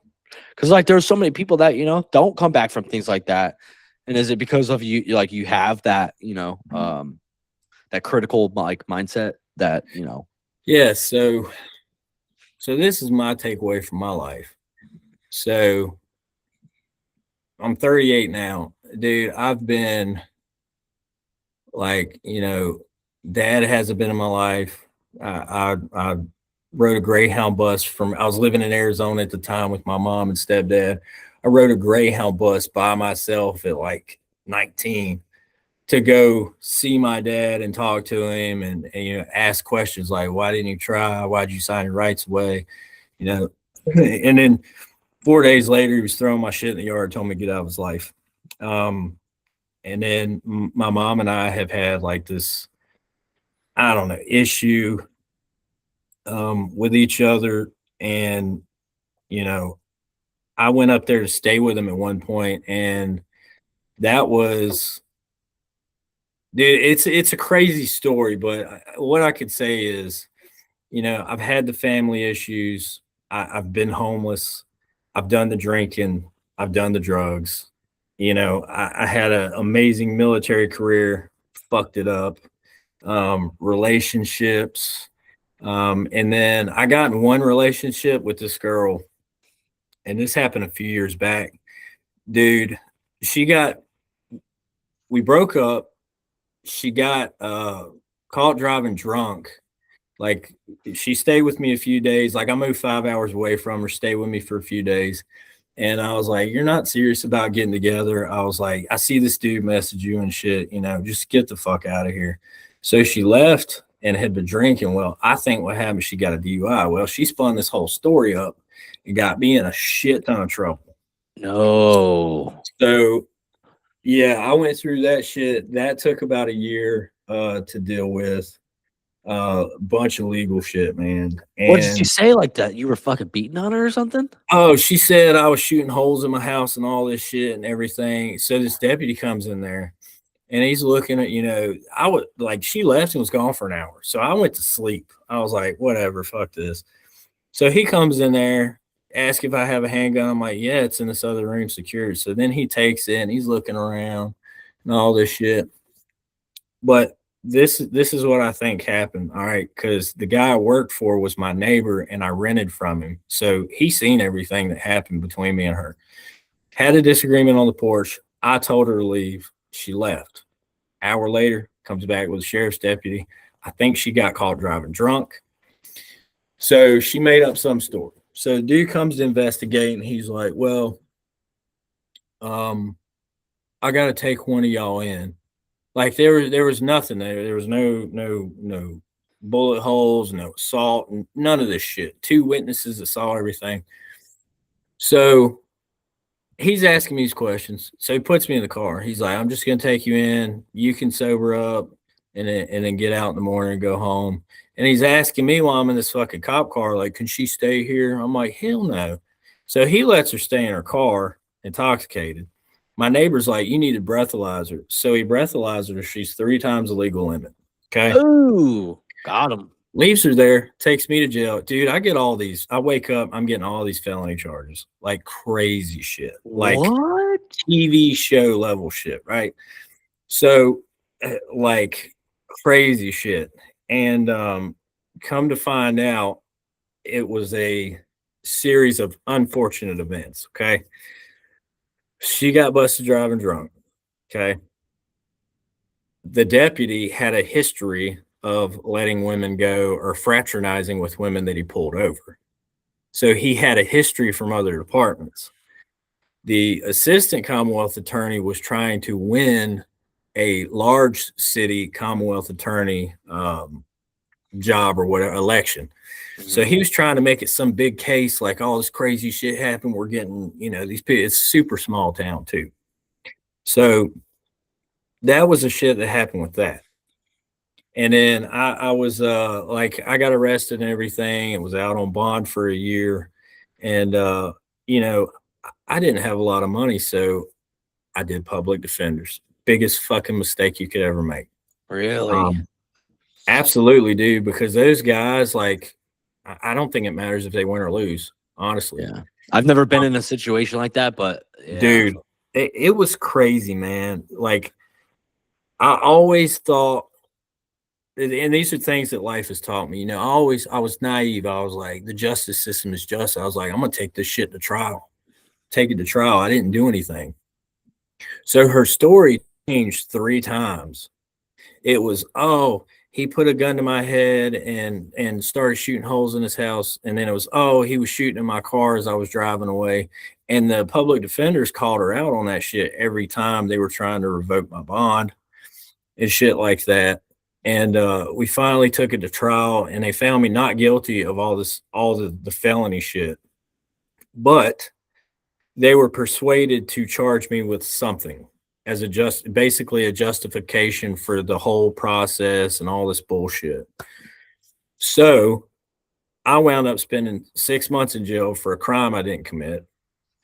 Because like there's so many people that, you know, don't come back from things like that. And is it because of you, like you have that, you know, that critical like mindset that, you know? Yeah. So this is my takeaway from my life. So I'm 38 now, dude. I've been like, you know, dad hasn't been in my life. I rode a Greyhound bus I was living in Arizona at the time with my mom and stepdad. I rode a Greyhound bus by myself at like 19 to go see my dad and talk to him and you know, ask questions like, why didn't you try? Why'd you sign your rights away? You know, and then 4 days later, he was throwing my shit in the yard, told me to get out of his life. And then my mom and I have had like this, I don't know, issue with each other. And, you know, I went up there to stay with him at one point, and that was, dude, it's a crazy story, but what I could say is, you know, I've had the family issues. I've been homeless. I've done the drinking. I've done the drugs. You know, I had an amazing military career, fucked it up, relationships. And then I got in one relationship with this girl, and this happened a few years back. Dude, we broke up. She got caught driving drunk. Like, she stayed with me a few days. Like, I moved 5 hours away from her, stayed with me for a few days. And I was like, you're not serious about getting together. I was like, I see this dude message you and shit, you know, just get the fuck out of here. So she left and had been drinking. Well, I think what happened, she got a DUI. Well, she spun this whole story up and got me in a shit ton of trouble. No. So, yeah, I went through that shit. That took about a year to deal with. A bunch of legal shit, man. And What did you say? Like that you were fucking beating on her or something? oh, she said I was shooting holes in my house and all this shit and everything. So this deputy comes in there and he's looking at, you know, I would like, she left and was gone for an hour. So I went to sleep. I was like, whatever, fuck this. So he comes in there, asks if I have a handgun. I'm like, yeah, it's in this other room secured. So then he takes it and he's looking around and all this shit. But this is what I think happened. All right, because the guy I worked for was my neighbor and I rented from him. So he seen everything that happened between me and her. Had a disagreement on the porch. I told her to leave. She left. Hour later, comes back with a sheriff's deputy. I think she got caught driving drunk. So she made up some story. So the dude comes to investigate and he's like, well, I got to take one of y'all in. Like there was nothing there. There was no bullet holes, no assault, none of this shit. 2 witnesses that saw everything. So he's asking me these questions. So he puts me in the car. He's like, I'm just gonna take you in. You can sober up and then get out in the morning and go home. And he's asking me while I'm in this fucking cop car, like, can she stay here? I'm like, hell no. So he lets her stay in her car, intoxicated. My neighbor's like, you need a breathalyzer. So he breathalyzed her. She's 3 times the legal limit. Okay. Ooh, got him. Leaves her there, takes me to jail. Dude, I get all these. I wake up, I'm getting all these felony charges, like crazy shit, like What? TV show level shit, right? So, like crazy shit. And come to find out, it was a series of unfortunate events. Okay. She got busted driving drunk. Okay. The deputy had a history of letting women go or fraternizing with women that he pulled over. So he had a history from other departments. The assistant Commonwealth attorney was trying to win a large city Commonwealth attorney job or whatever election. So he was trying to make it some big case, like all this crazy shit happened. We're getting, these people, it's super small town too. So that was the shit that happened with that. And then I was like, I got arrested and everything and was out on bond for a year. And, I didn't have a lot of money. So I did public defenders. Biggest fucking mistake you could ever make. Really? Absolutely, dude. Because those guys, like, I don't think it matters if they win or lose, honestly. Yeah. I've never been in a situation like that, but yeah. Dude, it was crazy, man. Like, I always thought, and these are things that life has taught me. I was naive. I was like, the justice system is just. I was like, I'm gonna take this shit to trial. Take it to trial. I didn't do anything. So her story changed 3 times. It was, oh, he put a gun to my head and started shooting holes in his house. And then it was, oh, he was shooting in my car as I was driving away. And the public defenders called her out on that shit every time they were trying to revoke my bond and shit like that. And we finally took it to trial, and they found me not guilty of all the felony shit. But they were persuaded to charge me with something as basically a justification for the whole process and all this bullshit. So I wound up spending 6 months in jail for a crime I didn't commit.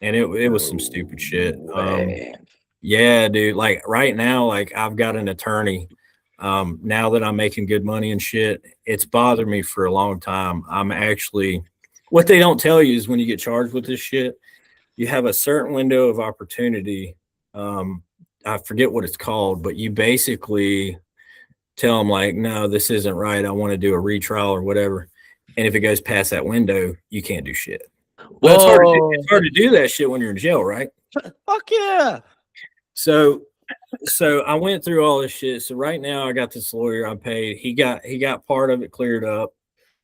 And it was some stupid shit. Yeah, dude. Like right now, like I've got an attorney. Now that I'm making good money and shit, it's bothered me for a long time. What they don't tell you is when you get charged with this shit, you have a certain window of opportunity. I forget what it's called, but you basically tell them like, no, this isn't right. I want to do a retrial or whatever. And if it goes past that window, you can't do shit. Well, it's hard to do that shit when you're in jail, right? Fuck yeah. So I went through all this shit. So right now I got this lawyer I paid. He got part of it cleared up.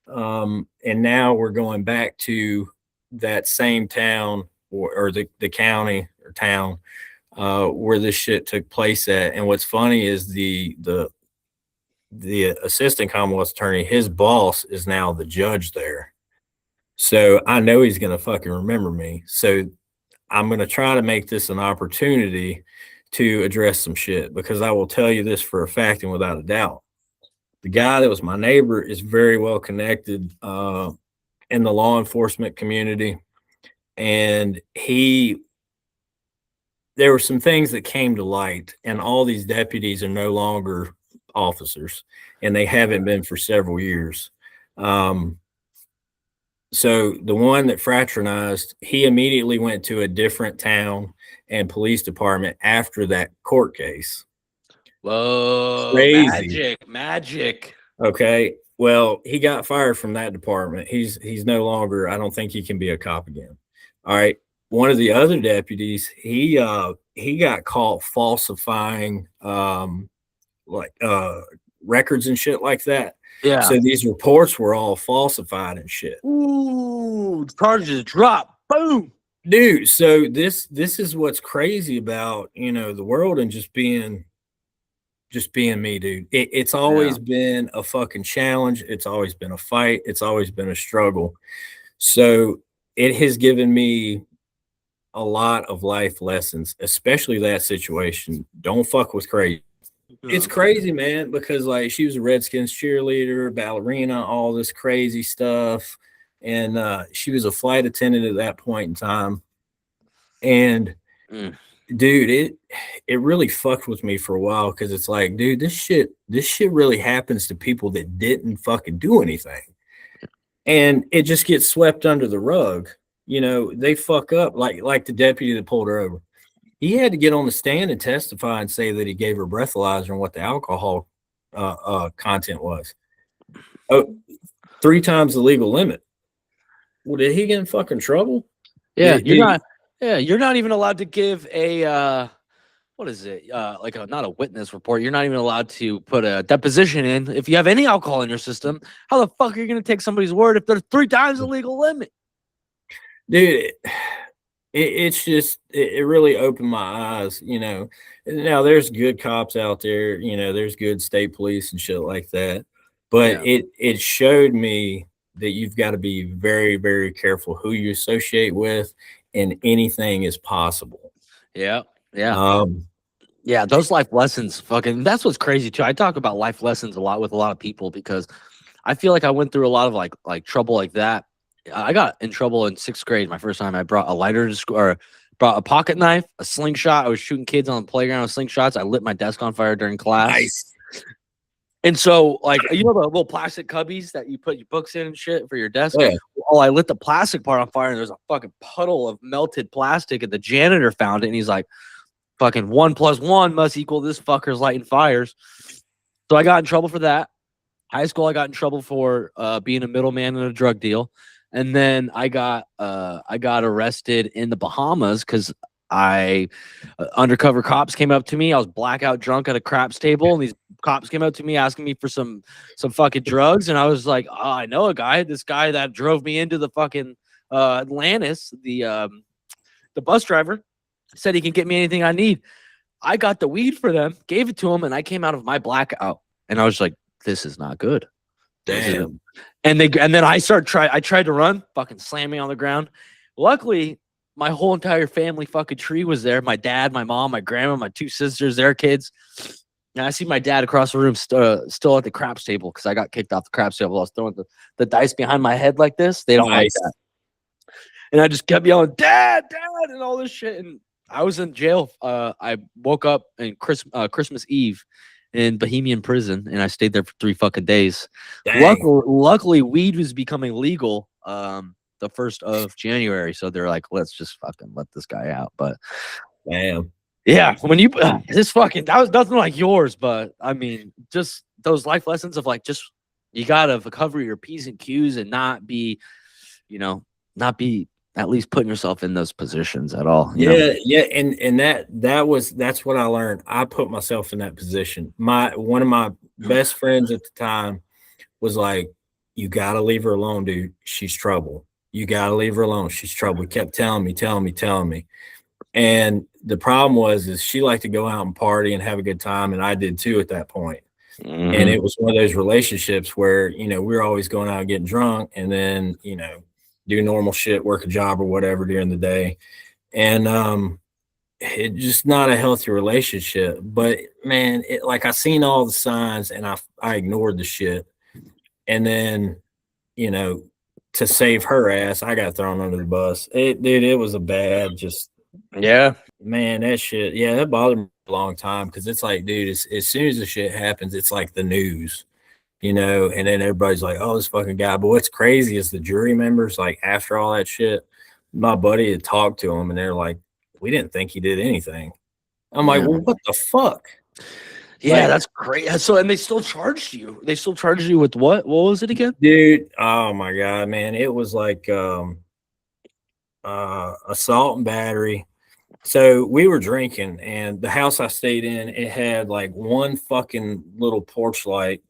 And now we're going back to that same town or the county or town where this shit took place at. And what's funny is the assistant Commonwealth attorney, his boss is now the judge there. So I know he's going to fucking remember me. So I'm going to try to make this an opportunity to address some shit, because I will tell you this for a fact and without a doubt. The guy that was my neighbor is very well connected in the law enforcement community. And there were some things that came to light, and all these deputies are no longer officers, and they haven't been for several years. So the one that fraternized, he immediately went to a different town and police department after that court case. Whoa, Crazy. magic. Okay. Well, he got fired from that department. He's no longer, I don't think he can be a cop again. All right. One of the other deputies, he got caught falsifying records and shit like that. Yeah. So these reports were all falsified and shit. Ooh, charges drop. Boom. Dude, so this is what's crazy about, the world and just being me, dude. It's always been a fucking challenge. It's always been a fight. It's always been a struggle. So it has given me a lot of life lessons, especially that situation. Don't fuck with crazy. It's crazy, man, because like she was a Redskins cheerleader, ballerina, all this crazy stuff. And she was a flight attendant at that point in time. And dude, it really fucked with me for a while because it's like, dude, this shit really happens to people that didn't fucking do anything, and it just gets swept under the rug. They fuck up like the deputy that pulled her over. He had to get on the stand and testify and say that he gave her breathalyzer and what the alcohol content was. Oh, 3 times the legal limit. Well, did he get in fucking trouble? Yeah, you're not even allowed to give a what is it? Like not a witness report. You're not even allowed to put a deposition in if you have any alcohol in your system. How the fuck are you going to take somebody's word if they're 3 times the legal limit? Dude, it's just it really opened my eyes. Now there's good cops out there. There's good state police and shit like that. But it showed me that you've got to be very, very careful who you associate with, and anything is possible. Yeah. Yeah, those life lessons, fucking, that's what's crazy too. I talk about life lessons a lot with a lot of people because I feel like I went through a lot of like trouble like that. I got in trouble in 6th grade. My first time I brought a lighter to school, or brought a pocket knife, a slingshot. I was shooting kids on the playground with slingshots. I lit my desk on fire during class. Nice. And so, like, the little plastic cubbies that you put your books in and shit for your desk? Yeah. Well, I lit the plastic part on fire, and there's a fucking puddle of melted plastic, and the janitor found it, and he's like, fucking 1 + 1 must equal this fucker's lighting fires. So I got in trouble for that. High school, I got in trouble for being a middleman in a drug deal. And then I got arrested in the Bahamas because undercover cops came up to me. I was blackout drunk at a craps table, and these cops came up to me asking me for some fucking drugs, and I was like, oh, I know a guy. This guy that drove me into the fucking Atlantis, the bus driver, said he can get me anything I need. I got the weed for them, gave it to him, and I came out of my blackout, and I was like, this is not good. Damn. And then I tried to run, fucking slammed me on the ground. Luckily, my whole entire family fucking tree was there. My dad, my mom, my grandma, my 2 sisters, their kids. And I see my dad across the room still at the craps table because I got kicked off the craps table. I was throwing the dice behind my head like this. They don't like that. And I just kept yelling, Dad, and all this shit. And I was in jail. I woke up in Christmas Eve in Bohemian prison, and I stayed there for 3 fucking days. Luckily, weed was becoming legal the 1st of January, so they're like, let's just fucking let this guy out. But damn, yeah, when you this fucking, that was nothing like yours, but I mean, just those life lessons of like, just you gotta cover your P's and Q's and not be at least putting yourself in those positions at all. Yeah, and that's what I learned. I put myself in that position. One of my best friends at the time was like, you gotta leave her alone, dude. She's trouble. You gotta leave her alone. She's trouble. He kept telling me. And the problem is she liked to go out and party and have a good time, and I did too at that point. Mm-hmm. And it was one of those relationships where, we were always going out and getting drunk, and then, do normal shit, work a job or whatever during the day. And it just not a healthy relationship. But man, I seen all the signs, and I ignored the shit. And then, to save her ass, I got thrown under the bus. It was a bad, man, that shit. Yeah, that bothered me a long time because it's like, dude, as soon as the shit happens, it's like the news. And then everybody's like, oh, this fucking guy. But what's crazy is the jury members, like, after all that shit, my buddy had talked to him, and they're like, we didn't think he did anything. I'm like, well, what the fuck? Yeah, that's great. So, and they still charged you. They still charged you with what? What was it again? Dude, oh my God, man. It was like assault and battery. So we were drinking, and the house I stayed in, it had like one fucking little porch light.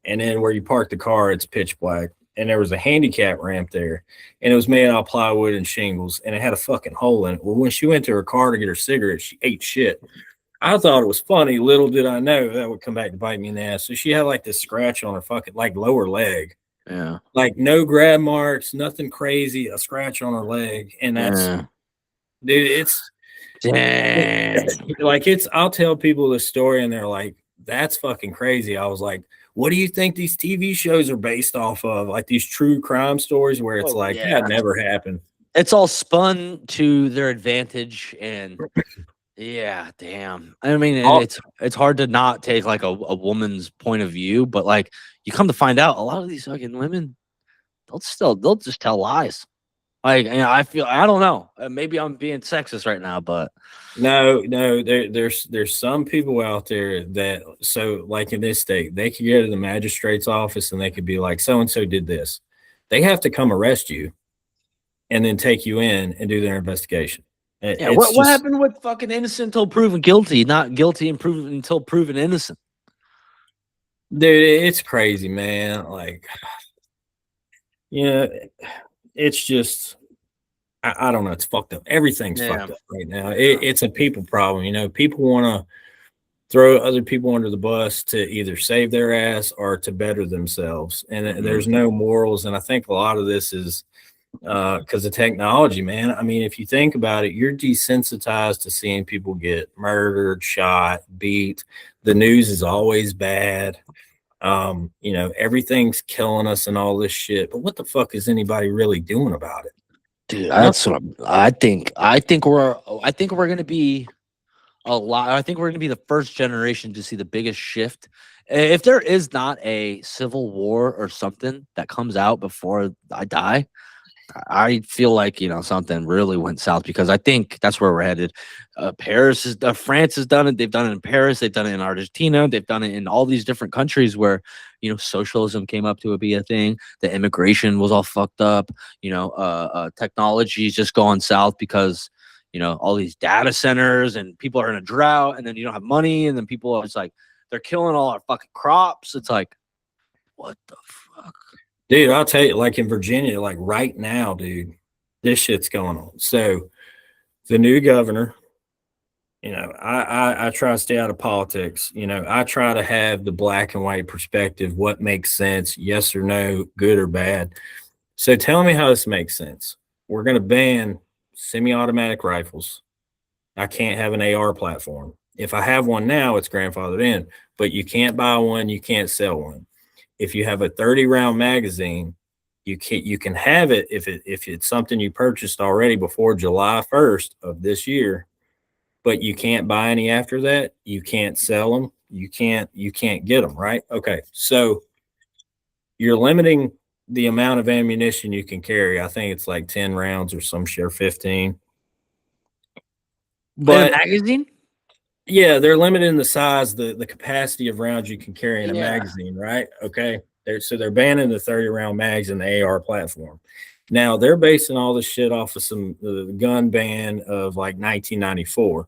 And then where you park the car, it's pitch black. And there was a handicap ramp there. And it was made out of plywood and shingles. And it had a fucking hole in it. Well, when she went to her car to get her cigarette, she ate shit. I thought it was funny. Little did I know that would come back to bite me in the ass. So she had like this scratch on her fucking like lower leg. Yeah. Like no grab marks, nothing crazy, a scratch on her leg. And that's, dude, it's, dang. Like I'll tell people the story and they're like, that's fucking crazy. I was like, what do you think these TV shows are based off of? Like these true crime stories where it's that never happened. It's all spun to their advantage, and Yeah, damn. I mean, All- it's hard to not take like a woman's point of view, but like you come to find out, a lot of these fucking women, they'll just tell lies. Like, I don't know. Maybe I'm being sexist right now, but No, there's some people out there that, so like in this state, they could go to the magistrate's office and they could be like, so and so did this. They have to come arrest you and then take you in and do their investigation. yeah, It's what just, happened with fucking innocent until proven guilty, not guilty and proven until proven innocent? dude, it's crazy, man. Like, it's just, I don't know. It's fucked up. Everything's Yeah. fucked up right now. It's a people problem. People want to throw other people under the bus to either save their ass or to better themselves. And there's no morals. And I think a lot of this is because of technology, man. I mean, if you think about it, you're desensitized to seeing people get murdered, shot, beat. The news is always bad. Everything's killing us and all this shit. But what the fuck is anybody really doing about it? Dude, that's what I think. I think we're gonna be a lot. I think we're gonna be the first generation to see the biggest shift. If there is not a civil war or something that comes out before I die, I feel like something really went south, because I think that's where we're headed. France has done it. They've done it in Paris. They've done it in Argentina. They've done it in all these different countries where socialism came up to be a thing. The immigration was all fucked up. Technology is just going south because all these data centers, and people are in a drought, and then you don't have money, and then people are just like, they're killing all our fucking crops. It's like, what the fuck? Dude, I'll tell you, like in Virginia, like right now, dude, this shit's going on. So the new governor, I try to stay out of politics. I try to have the black and white perspective, what makes sense, yes or no, good or bad. So tell me how this makes sense. We're going to ban semi-automatic rifles. I can't have an AR platform. If I have one now, it's grandfathered in, but you can't buy one, you can't sell one. If you have a 30-round magazine, you can have it if it's something you purchased already before July 1st of this year, but you can't buy any after that. You can't sell them. You can't get them, right? Okay. So you're limiting the amount of ammunition you can carry. I think it's like 10 rounds or some share 15. But magazine? yeah, they're limiting the size, the capacity of rounds you can carry in a Yeah. magazine, right? Okay. They're banning the 30-round mags in the AR platform. Now they're basing all this shit off of some gun ban of like 1994.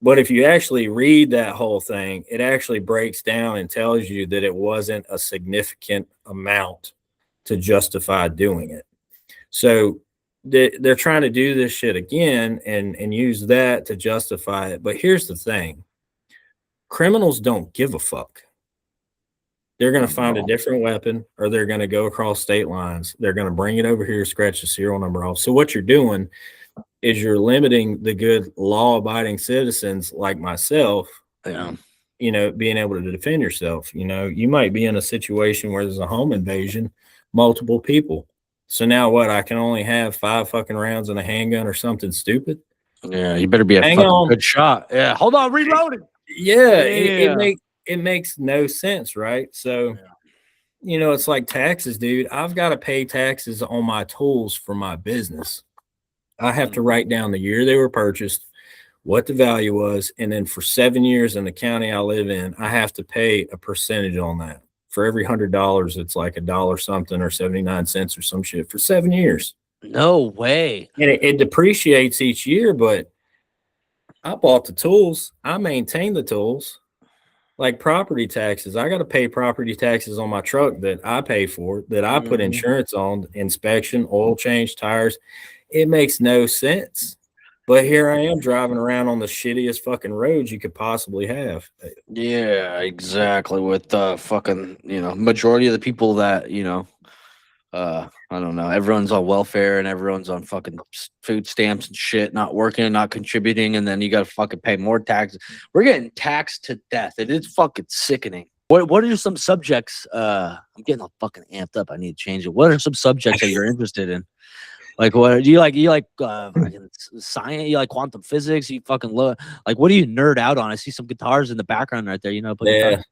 But if you actually read that whole thing, it actually breaks down and tells you that it wasn't a significant amount to justify doing it. So they're trying to do this shit again and use that to justify it. But here's the thing. Criminals don't give a fuck. They're going to find a different weapon, or they're going to go across state lines. They're going to bring it over here, scratch the serial number off. So what you're doing is you're limiting the good law-abiding citizens like myself, being able to defend yourself. You might be in a situation where there's a home invasion, multiple people. So now what? I can only have 5 fucking rounds in a handgun or something stupid? Yeah, you better be a fucking good shot. Yeah, hold on, reloading. Yeah, it makes no sense, right? So, it's like taxes, dude. I've got to pay taxes on my tools for my business. I have to write down the year they were purchased, what the value was, and then for 7 years in the county I live in, I have to pay a percentage on that. For every $100, it's like $1 something or 79 cents or some shit for 7 years. No way. And it depreciates each year, but I bought the tools. I maintain the tools. Like property taxes, I got to pay property taxes on my truck that I pay for, that I put insurance on, inspection, oil change, tires. It makes no sense. But here I am driving around on the shittiest fucking roads you could possibly have. Yeah, exactly. With the fucking, majority of the people that, I don't know, everyone's on welfare and everyone's on fucking food stamps and shit, not working, not contributing, and then you got to fucking pay more taxes. We're getting taxed to death. It is fucking sickening. What are some subjects? I'm getting all fucking amped up. I need to change it. What are some subjects that you're interested in? Like what do you like? You like fucking science? You like quantum physics? You fucking love like what do you nerd out on? I see some guitars in the background right there. You know, play guitar.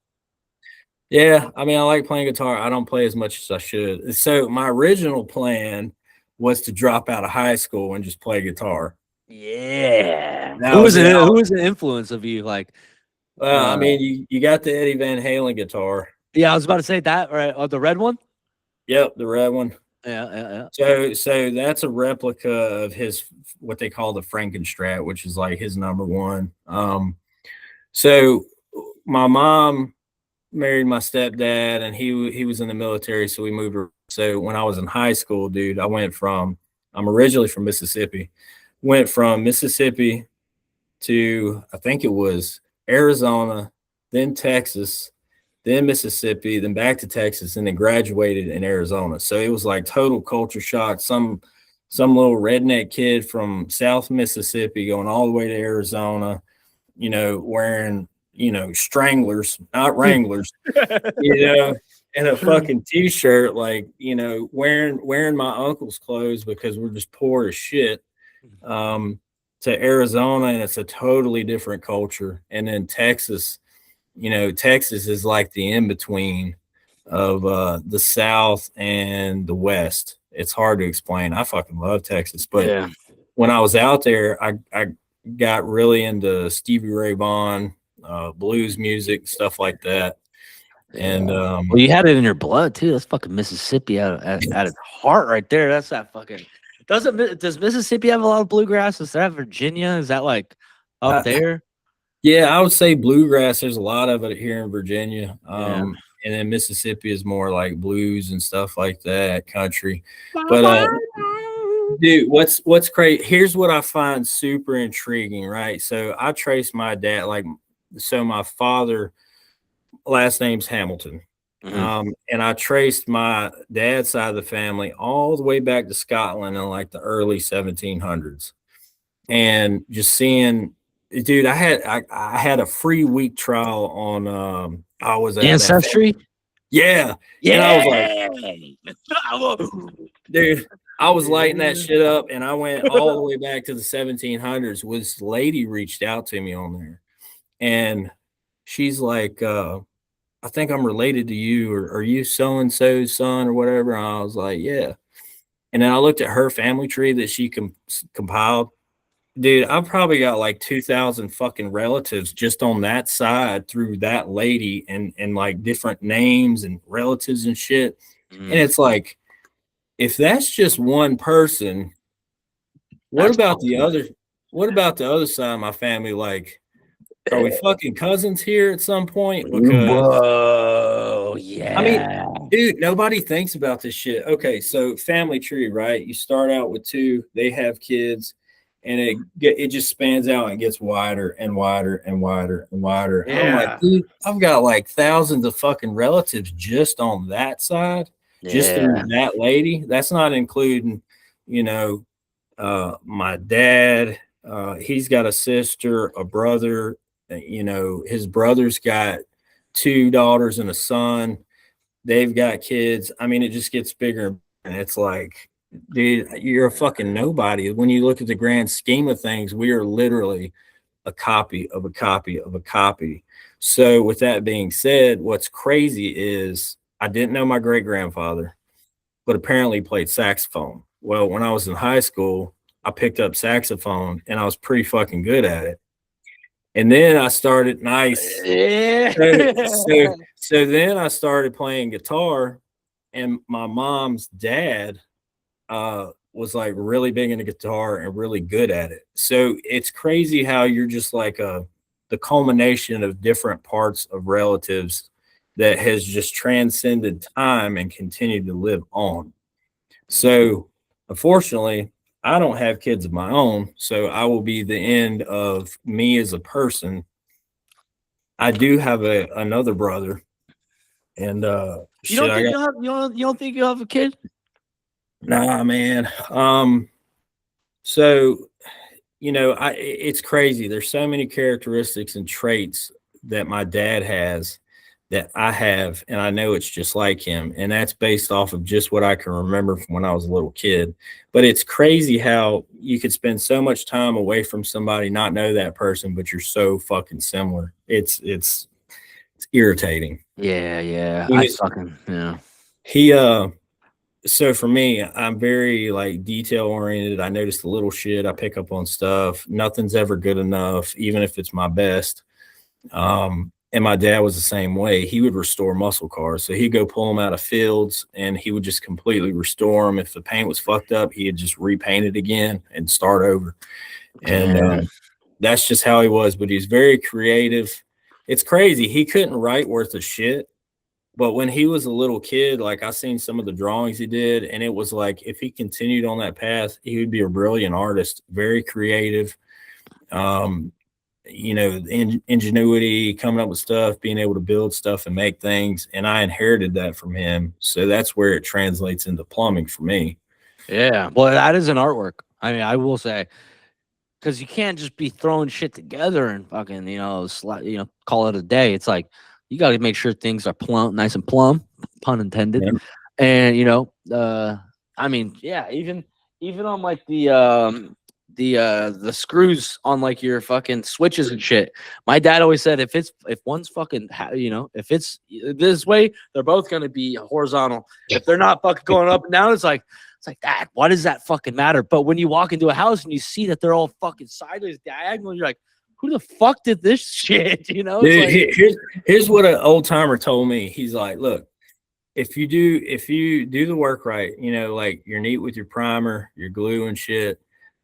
Yeah. I mean, I like playing guitar. I don't play as much as I should. So my original plan was to drop out of high school and just play guitar. Yeah. That Who was was it. who was the influence of you? Like, I mean, you got the Eddie Van Halen guitar. yeah, I was about to say that, right? Oh, the red one. Yep, the red one. Yeah. So that's a replica of his what they call the Frankenstrat, which is like his number one. So my mom married my stepdad, and he was in the military, so we moved. So when I was in high school, dude, I'm originally from Mississippi. Went from Mississippi to I think it was Arizona, then Texas, then Mississippi, then back to Texas, and then graduated in Arizona. So it was like total culture shock. Some little redneck kid from South Mississippi going all the way to Arizona, wearing, stranglers, not Wranglers, and a fucking t-shirt, like, wearing my uncle's clothes because we're just poor as shit. To Arizona, and it's a totally different culture. And then Texas, Texas is like the in-between of the South and the West. It's hard to explain. I fucking love Texas. But when I was out there, I got really into Stevie Ray Vaughan, blues music, stuff like that. And well, you had it in your blood too. That's fucking Mississippi at its heart right there. That's that fucking does Mississippi have a lot of bluegrass? Does that have Virginia? Is that like up there? Yeah, I would say bluegrass. There's a lot of it here in Virginia. And then Mississippi is more like blues and stuff like that, country. But dude, what's crazy? Here's what I find super intriguing, right? So I trace my dad, so my father, last name's Hamilton. And I traced my dad's side of the family all the way back to Scotland in like the early 1700s. And just seeing, dude, I had a free week trial on I was at Ancestry. Yeah. And I was like, dude, I was lighting that shit up, and I went all the way back to the 1700s. This lady reached out to me on there, and she's like, I think I'm related to you, or are you so-and-so's son or whatever? And I was like, yeah. And then I looked at her family tree that she compiled. Dude, I've probably got like 2,000 fucking relatives just on that side through that lady, and like different names and relatives and shit. And it's like, if that's just one person, what about the other side of my family? Like, are we fucking cousins here at some point? Because whoa, yeah. I mean, dude, nobody thinks about this shit. Okay, so family tree, right? You start out with two, they have kids, and it just spans out and gets wider and wider and wider and wider. Yeah. I'm like, dude, I've got like thousands of fucking relatives just on that side, just through that lady. That's not including, my dad. He's got a sister, a brother. His brother's got 2 daughters and a son. They've got kids. I mean, it just gets bigger, and it's like, dude, you're a fucking nobody. When you look at the grand scheme of things, we are literally a copy of a copy of a copy. So with that being said, what's crazy is I didn't know my great grandfather, but apparently he played saxophone. Well, when I was in high school, I picked up saxophone, and I was pretty fucking good at it. And then I started So then I started playing guitar, and my mom's dad was like really big into guitar and really good at it. So it's crazy how you're just like the culmination of different parts of relatives that has just transcended time and continued to live on. So unfortunately, I don't have kids of my own, so I will be the end of me as a person. I do have another brother, and you don't think you'll have a kid? Nah, man. So it's crazy. There's so many characteristics and traits that my dad has that I have, and I know it's just like him, and that's based off of just what I can remember from when I was a little kid. But it's crazy how you could spend so much time away from somebody, not know that person, but you're so fucking similar. It's irritating. Yeah. He I was fucking yeah. he So for me, I'm very like detail oriented. I notice the little shit. I pick up on stuff. Nothing's ever good enough, even if it's my best. And my dad was the same way. He would restore muscle cars. So he'd go pull them out of fields and he would just completely restore them. If the paint was fucked up, he'd just repaint it again and start over. And that's just how he was. But he's very creative. It's crazy. He couldn't write worth a shit. But when he was a little kid, like I seen some of the drawings he did, and it was like if he continued on that path, he would be a brilliant artist, very creative. Ingenuity, coming up with stuff, being able to build stuff and make things. And I inherited that from him. So that's where it translates into plumbing for me. Yeah. Well, that is an artwork. I mean, I will say, because you can't just be throwing shit together and fucking, call it a day. It's like you got to make sure things are plumb, nice and plumb, pun intended. Yeah. And I mean, yeah, even on like the screws on like your fucking switches and shit. My dad always said if one's fucking if it's this way, they're both gonna be horizontal. If they're not fucking going up and down, it's like that. Why does that fucking matter? But when you walk into a house and you see that they're all fucking sideways, diagonal, you're like, who the fuck did this shit? Dude, like, here's what an old timer told me. He's like, look, if you do the work right, like you're neat with your primer, your glue and shit,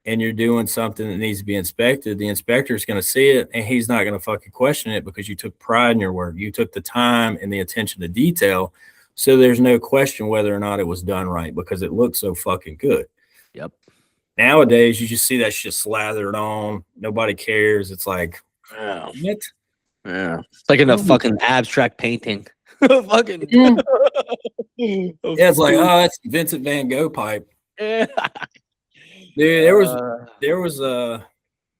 and you're doing something that needs to be inspected, the inspector's going to see it and he's not going to fucking question it because you took pride in your work. You took the time and the attention to detail. So there's no question whether or not it was done right because it looks so fucking good. Yep. Nowadays, you just see that shit slathered on. Nobody cares. It's like, what? Yeah. It's like in a fucking abstract painting. Fucking. Yeah, it's like, oh, that's Vincent Van Gogh pipe. Yeah. Dude, there was a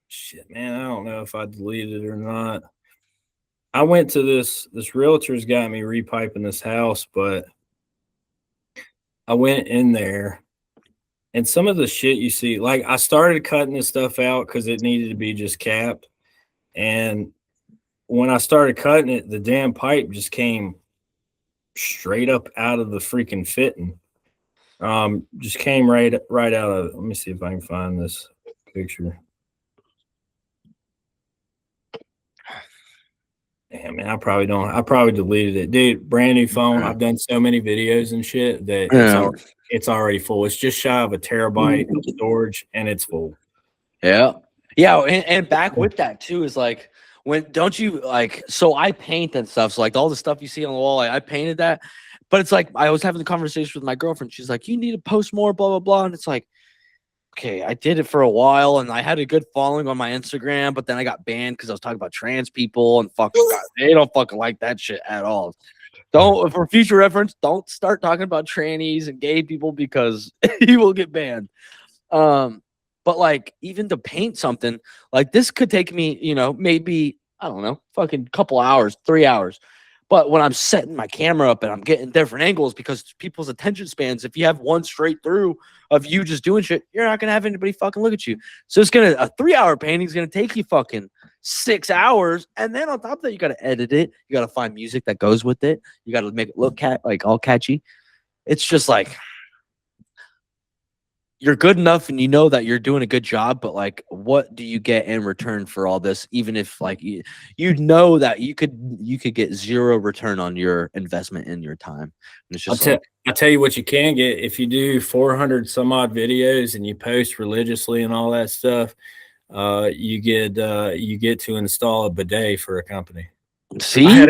shit, man. I don't know if I deleted it or not. I went to this realtor's got me repiping this house, but I went in there and some of the shit you see, like I started cutting this stuff out because it needed to be just capped. And when I started cutting it, the damn pipe just came straight up out of the freaking fitting. Just came right out of it. Let me see if I can find this picture. Damn, man, I probably deleted it. Dude, brand new phone. I've done so many videos and shit that it's already full. It's just shy of a terabyte of storage and it's full. Yeah. Yeah. And back with that too is like, don't you like, so I paint and stuff. So like all the stuff you see on the wall, I painted that. But it's like, I was having the conversation with my girlfriend. She's like, you need to post more, blah, blah, blah. And it's like, okay, I did it for a while and I had a good following on my Instagram, but then I got banned because I was talking about trans people and they don't fucking like that shit at all. Don't, for future reference, don't start talking about trannies and gay people because you will get banned. But like, even to paint something like this could take me, maybe, I don't know, fucking couple hours, 3 hours. But when I'm setting my camera up and I'm getting different angles because people's attention spans, if you have one straight through of you just doing shit, you're not going to have anybody fucking look at you. So a 3-hour painting is going to take you fucking 6 hours. And then on top of that, you got to edit it. You got to find music that goes with it. You got to make it look all catchy. It's just like, you're good enough and you know that you're doing a good job, but like, what do you get in return for all this? Even if like, you know that you could get zero return on your investment in your time. And it's just I'll tell you what you can get. If you do 400 some odd videos and you post religiously and all that stuff, you get to install a bidet for a company. See, I had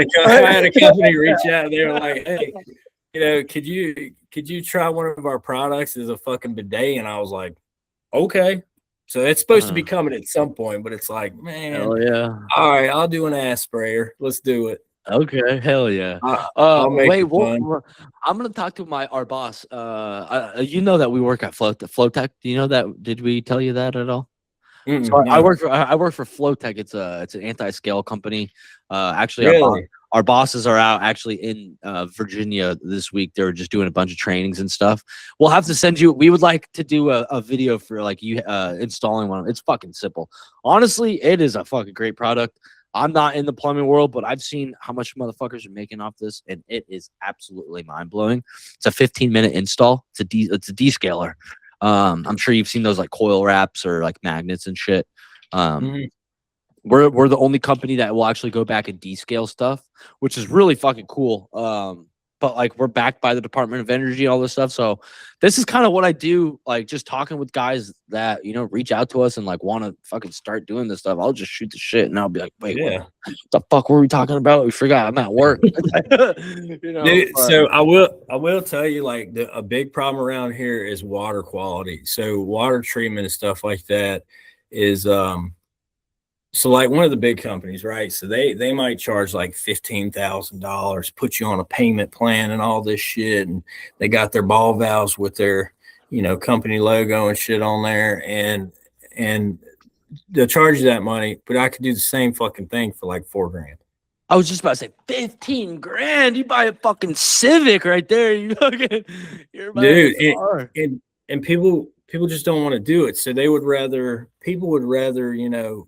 a company reach out. They were like, hey, could you try one of our products as a fucking bidet? And I was like, okay. So it's supposed to be coming at some point, but it's like, man, hell yeah. All right, I'll do an ass sprayer. Let's do it. Okay, hell yeah. Wait, I'm gonna talk to our boss. You know that we work at Flowtech. Do you know that? Did we tell you that at all? So no. I work for Flowtech. It's an anti-scale company. Actually, really? our bosses are out actually in Virginia this week. They're just doing a bunch of trainings and stuff. We'll have to send you. We would like to do a video for like you installing one. It's fucking simple. Honestly, it is a fucking great product. I'm not in the plumbing world, but I've seen how much motherfuckers are making off this, and it is absolutely mind blowing. It's a 15-minute install. It's a descaler. I'm sure you've seen those like coil wraps or like magnets and shit. We're the only company that will actually go back and descale stuff, which is really fucking cool. But like we're backed by the Department of Energy and all this stuff. So this is kind of what I do, like just talking with guys that, you know, reach out to us and like want to fucking start doing this stuff. I'll just shoot the shit and I'll be like, wait, what the fuck were we talking about? We forgot. I'm at work. You know, dude, so I will tell you, like a big problem around here is water quality. So water treatment and stuff like that is so like one of the big companies, right? So they might charge like $15,000, put you on a payment plan and all this shit, and they got their ball valves with their, you know, company logo and shit on there, and they'll charge you that money. But I could do the same fucking thing for like $4,000. I was just about to say 15 grand. You buy a fucking Civic right there. You fucking, you're dude, and people just don't want to do it. So people would rather, you know,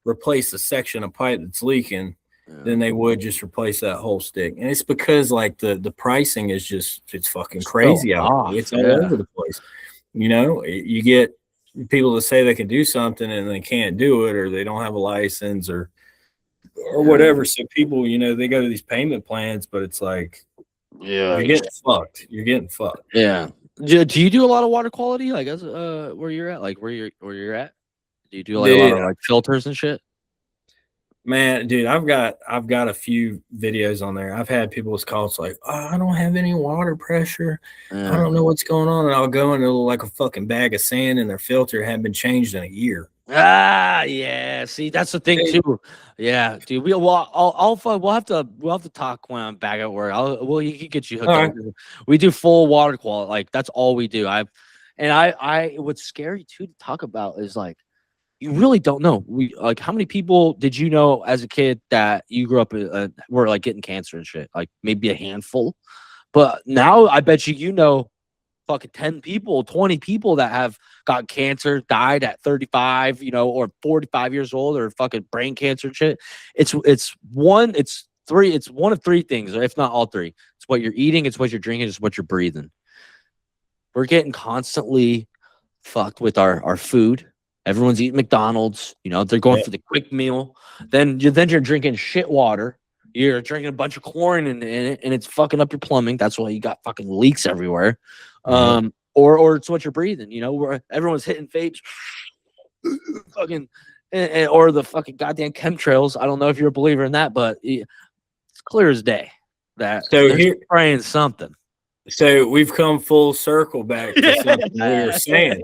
replace a section of pipe that's leaking than they would just replace that whole stick. And it's because like the pricing is just, it's fucking crazy out there. It's all over the place. You know, you get people that say they can do something and they can't do it, or they don't have a license or whatever. So people, you know, they go to these payment plans, but it's like, you're getting fucked. You're getting fucked. Yeah. Do you do a lot of water quality? Like where you're at? Like where you're at? Do you do like a lot of like filters and shit? Man, dude, I've got a few videos on there. I've had people's calls like, oh, I don't have any water pressure. I don't know what's going on. And I'll go and it'll like a fucking bag of sand and their filter hadn't been changed in a year. Yeah. See, that's the thing too. Yeah, dude. We'll have to talk when I'm back at work. You can get you hooked up. Right. We do full water quality. Like that's all we do. What's scary too to talk about is like, you really don't know. How many people did you know as a kid that you grew up were like getting cancer and shit? Like maybe a handful, but now I bet you know, fucking 10 people, 20 people that have got cancer, died at 35, you know, or 45 years old, or fucking brain cancer and shit. It's one of three things, or if not all three. It's what you're eating, it's what you're drinking, it's what you're breathing. We're getting constantly fucked with our food. Everyone's eating McDonald's, you know, they're going for the quick meal. Then you're drinking shit water. You're drinking a bunch of chlorine in it, and it's fucking up your plumbing. That's why you got fucking leaks everywhere. Or it's what you're breathing, you know, where everyone's hitting vapes, fucking, or the fucking goddamn chemtrails. I don't know if you're a believer in that, but it's clear as day that they're spraying something. So we've come full circle back to something we were saying.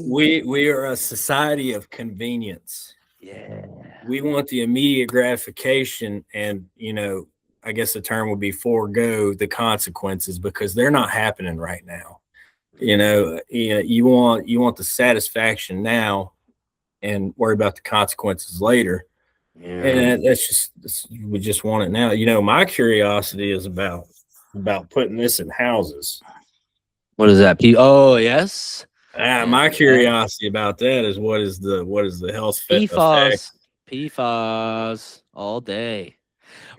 We are a society of convenience. Yeah. We want the immediate gratification, and, you know, I guess the term would be forego the consequences because they're not happening right now. You know, you want the satisfaction now and worry about the consequences later. Yeah. And we just want it now. You know, my curiosity is about putting this in houses. What is that? Oh, yes. My curiosity about that is what is the health PFAS all day.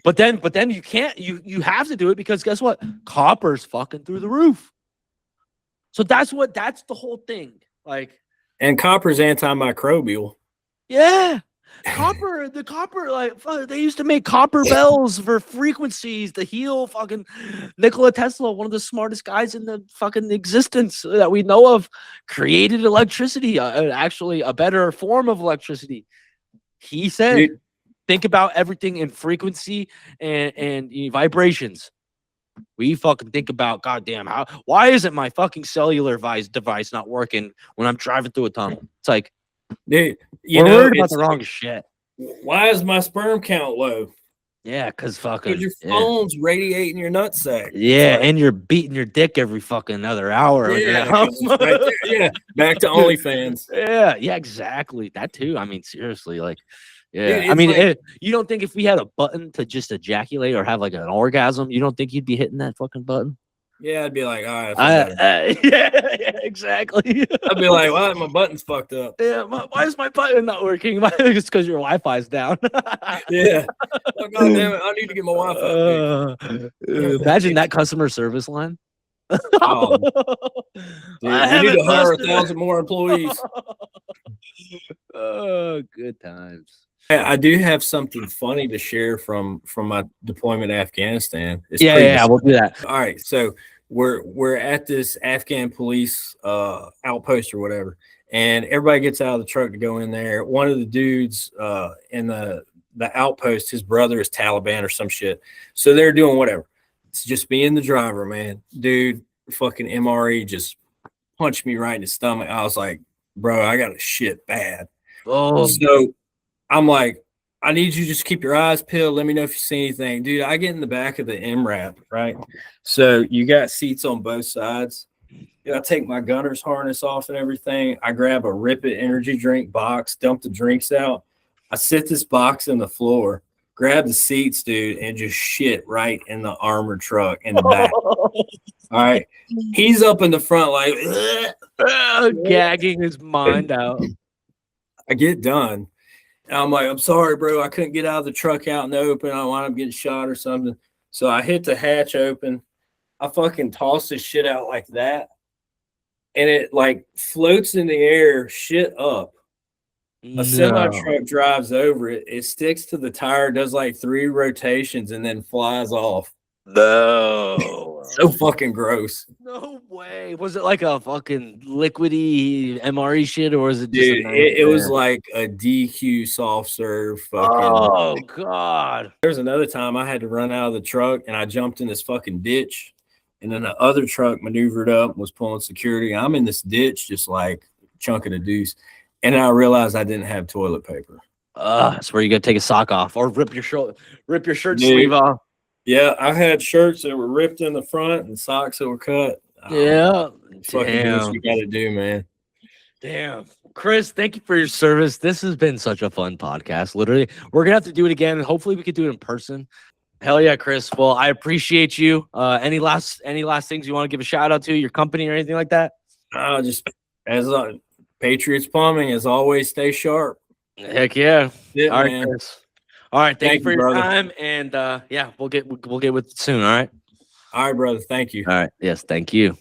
But then you can't, you have to do it because guess what? Copper's fucking through the roof. So that's the whole thing. Like, and copper's antimicrobial. Yeah. The copper, like, fuck, they used to make copper bells for frequencies to heal fucking Nikola Tesla, one of the smartest guys in the fucking existence that we know of, created electricity, actually a better form of electricity. He said, think about everything in frequency and vibrations. We fucking think about, goddamn, why isn't my fucking cellular device not working when I'm driving through a tunnel? It's like, dude, we're worried about the wrong shit. Why is my sperm count low? Yeah, because your phone's radiating your nutsack. Yeah, and you're beating your dick every fucking other hour. Yeah, right there. Yeah, back to OnlyFans. Yeah, exactly. That too. I mean, seriously, like, Yeah, Dude, I it's mean, like- you don't think if we had a button to just ejaculate or have like an orgasm, you don't think you'd be hitting that fucking button? Yeah, I'd be like, all right, I feel better. Yeah, exactly. I'd be like, well, my button's fucked up. Yeah, why is my button not working? It's because your Wi-Fi's down. Yeah. Oh, God damn it. I need to get my Wi-Fi fixed. Imagine that customer service line. Oh, dude, we need to hire 1,000 more employees. Oh, good times. I do have something funny to share from my deployment in Afghanistan. It's Yeah, we'll do that. All right, so we're at this Afghan police outpost or whatever, and everybody gets out of the truck to go in there. One of the dudes in the outpost, his brother is Taliban or some shit, so they're doing whatever. It's just me and the driver, man. Dude, fucking MRE just punched me right in the stomach. I was like, bro, I got a shit bad. Oh, So I'm like, I need you to just keep your eyes peeled. Let me know if you see anything. Dude, I get in the back of the MRAP, right? So you got seats on both sides. Dude, I take my gunner's harness off and everything. I grab a Rip It energy drink box, dump the drinks out. I sit this box in the floor, grab the seats, dude, and just shit right in the armored truck in the back. All right. He's up in the front like gagging his mind out. I get done. And I'm like, I'm sorry, bro. I couldn't get out of the truck out in the open. I wound up getting shot or something. So I hit the hatch open. I fucking toss this shit out like that. And it like floats in the air, shit up. A semi truck drives over it. It sticks to the tire, does like 3 rotations, and then flies off. No. So fucking gross. No way. Was it like a fucking liquidy MRE shit, or was it just Dude, it was like a DQ soft serve fucking. Oh God. There's another time I had to run out of the truck and I jumped in this fucking ditch, and then the other truck maneuvered up, was pulling security. I'm in this ditch just like chunking a deuce. And I realized I didn't have toilet paper. That's where you gotta take a sock off or rip your shirt Dude. sleeve off. Yeah, I had shirts that were ripped in the front and socks that were cut. Yeah. Fucking do what you gotta do, man. Damn. Chris, thank you for your service. This has been such a fun podcast. Literally, we're gonna have to do it again, and hopefully we could do it in person. Hell yeah, Chris. Well, I appreciate you. Any last things you want to give a shout out to your company or anything like that? Just as Patriots Plumbing, as always, stay sharp. Heck yeah. Yeah, all right, man. Chris. All right, thank you for your brother. time, and yeah, we'll get with it soon. All right. All right, brother. Thank you. All right. Yes, thank you.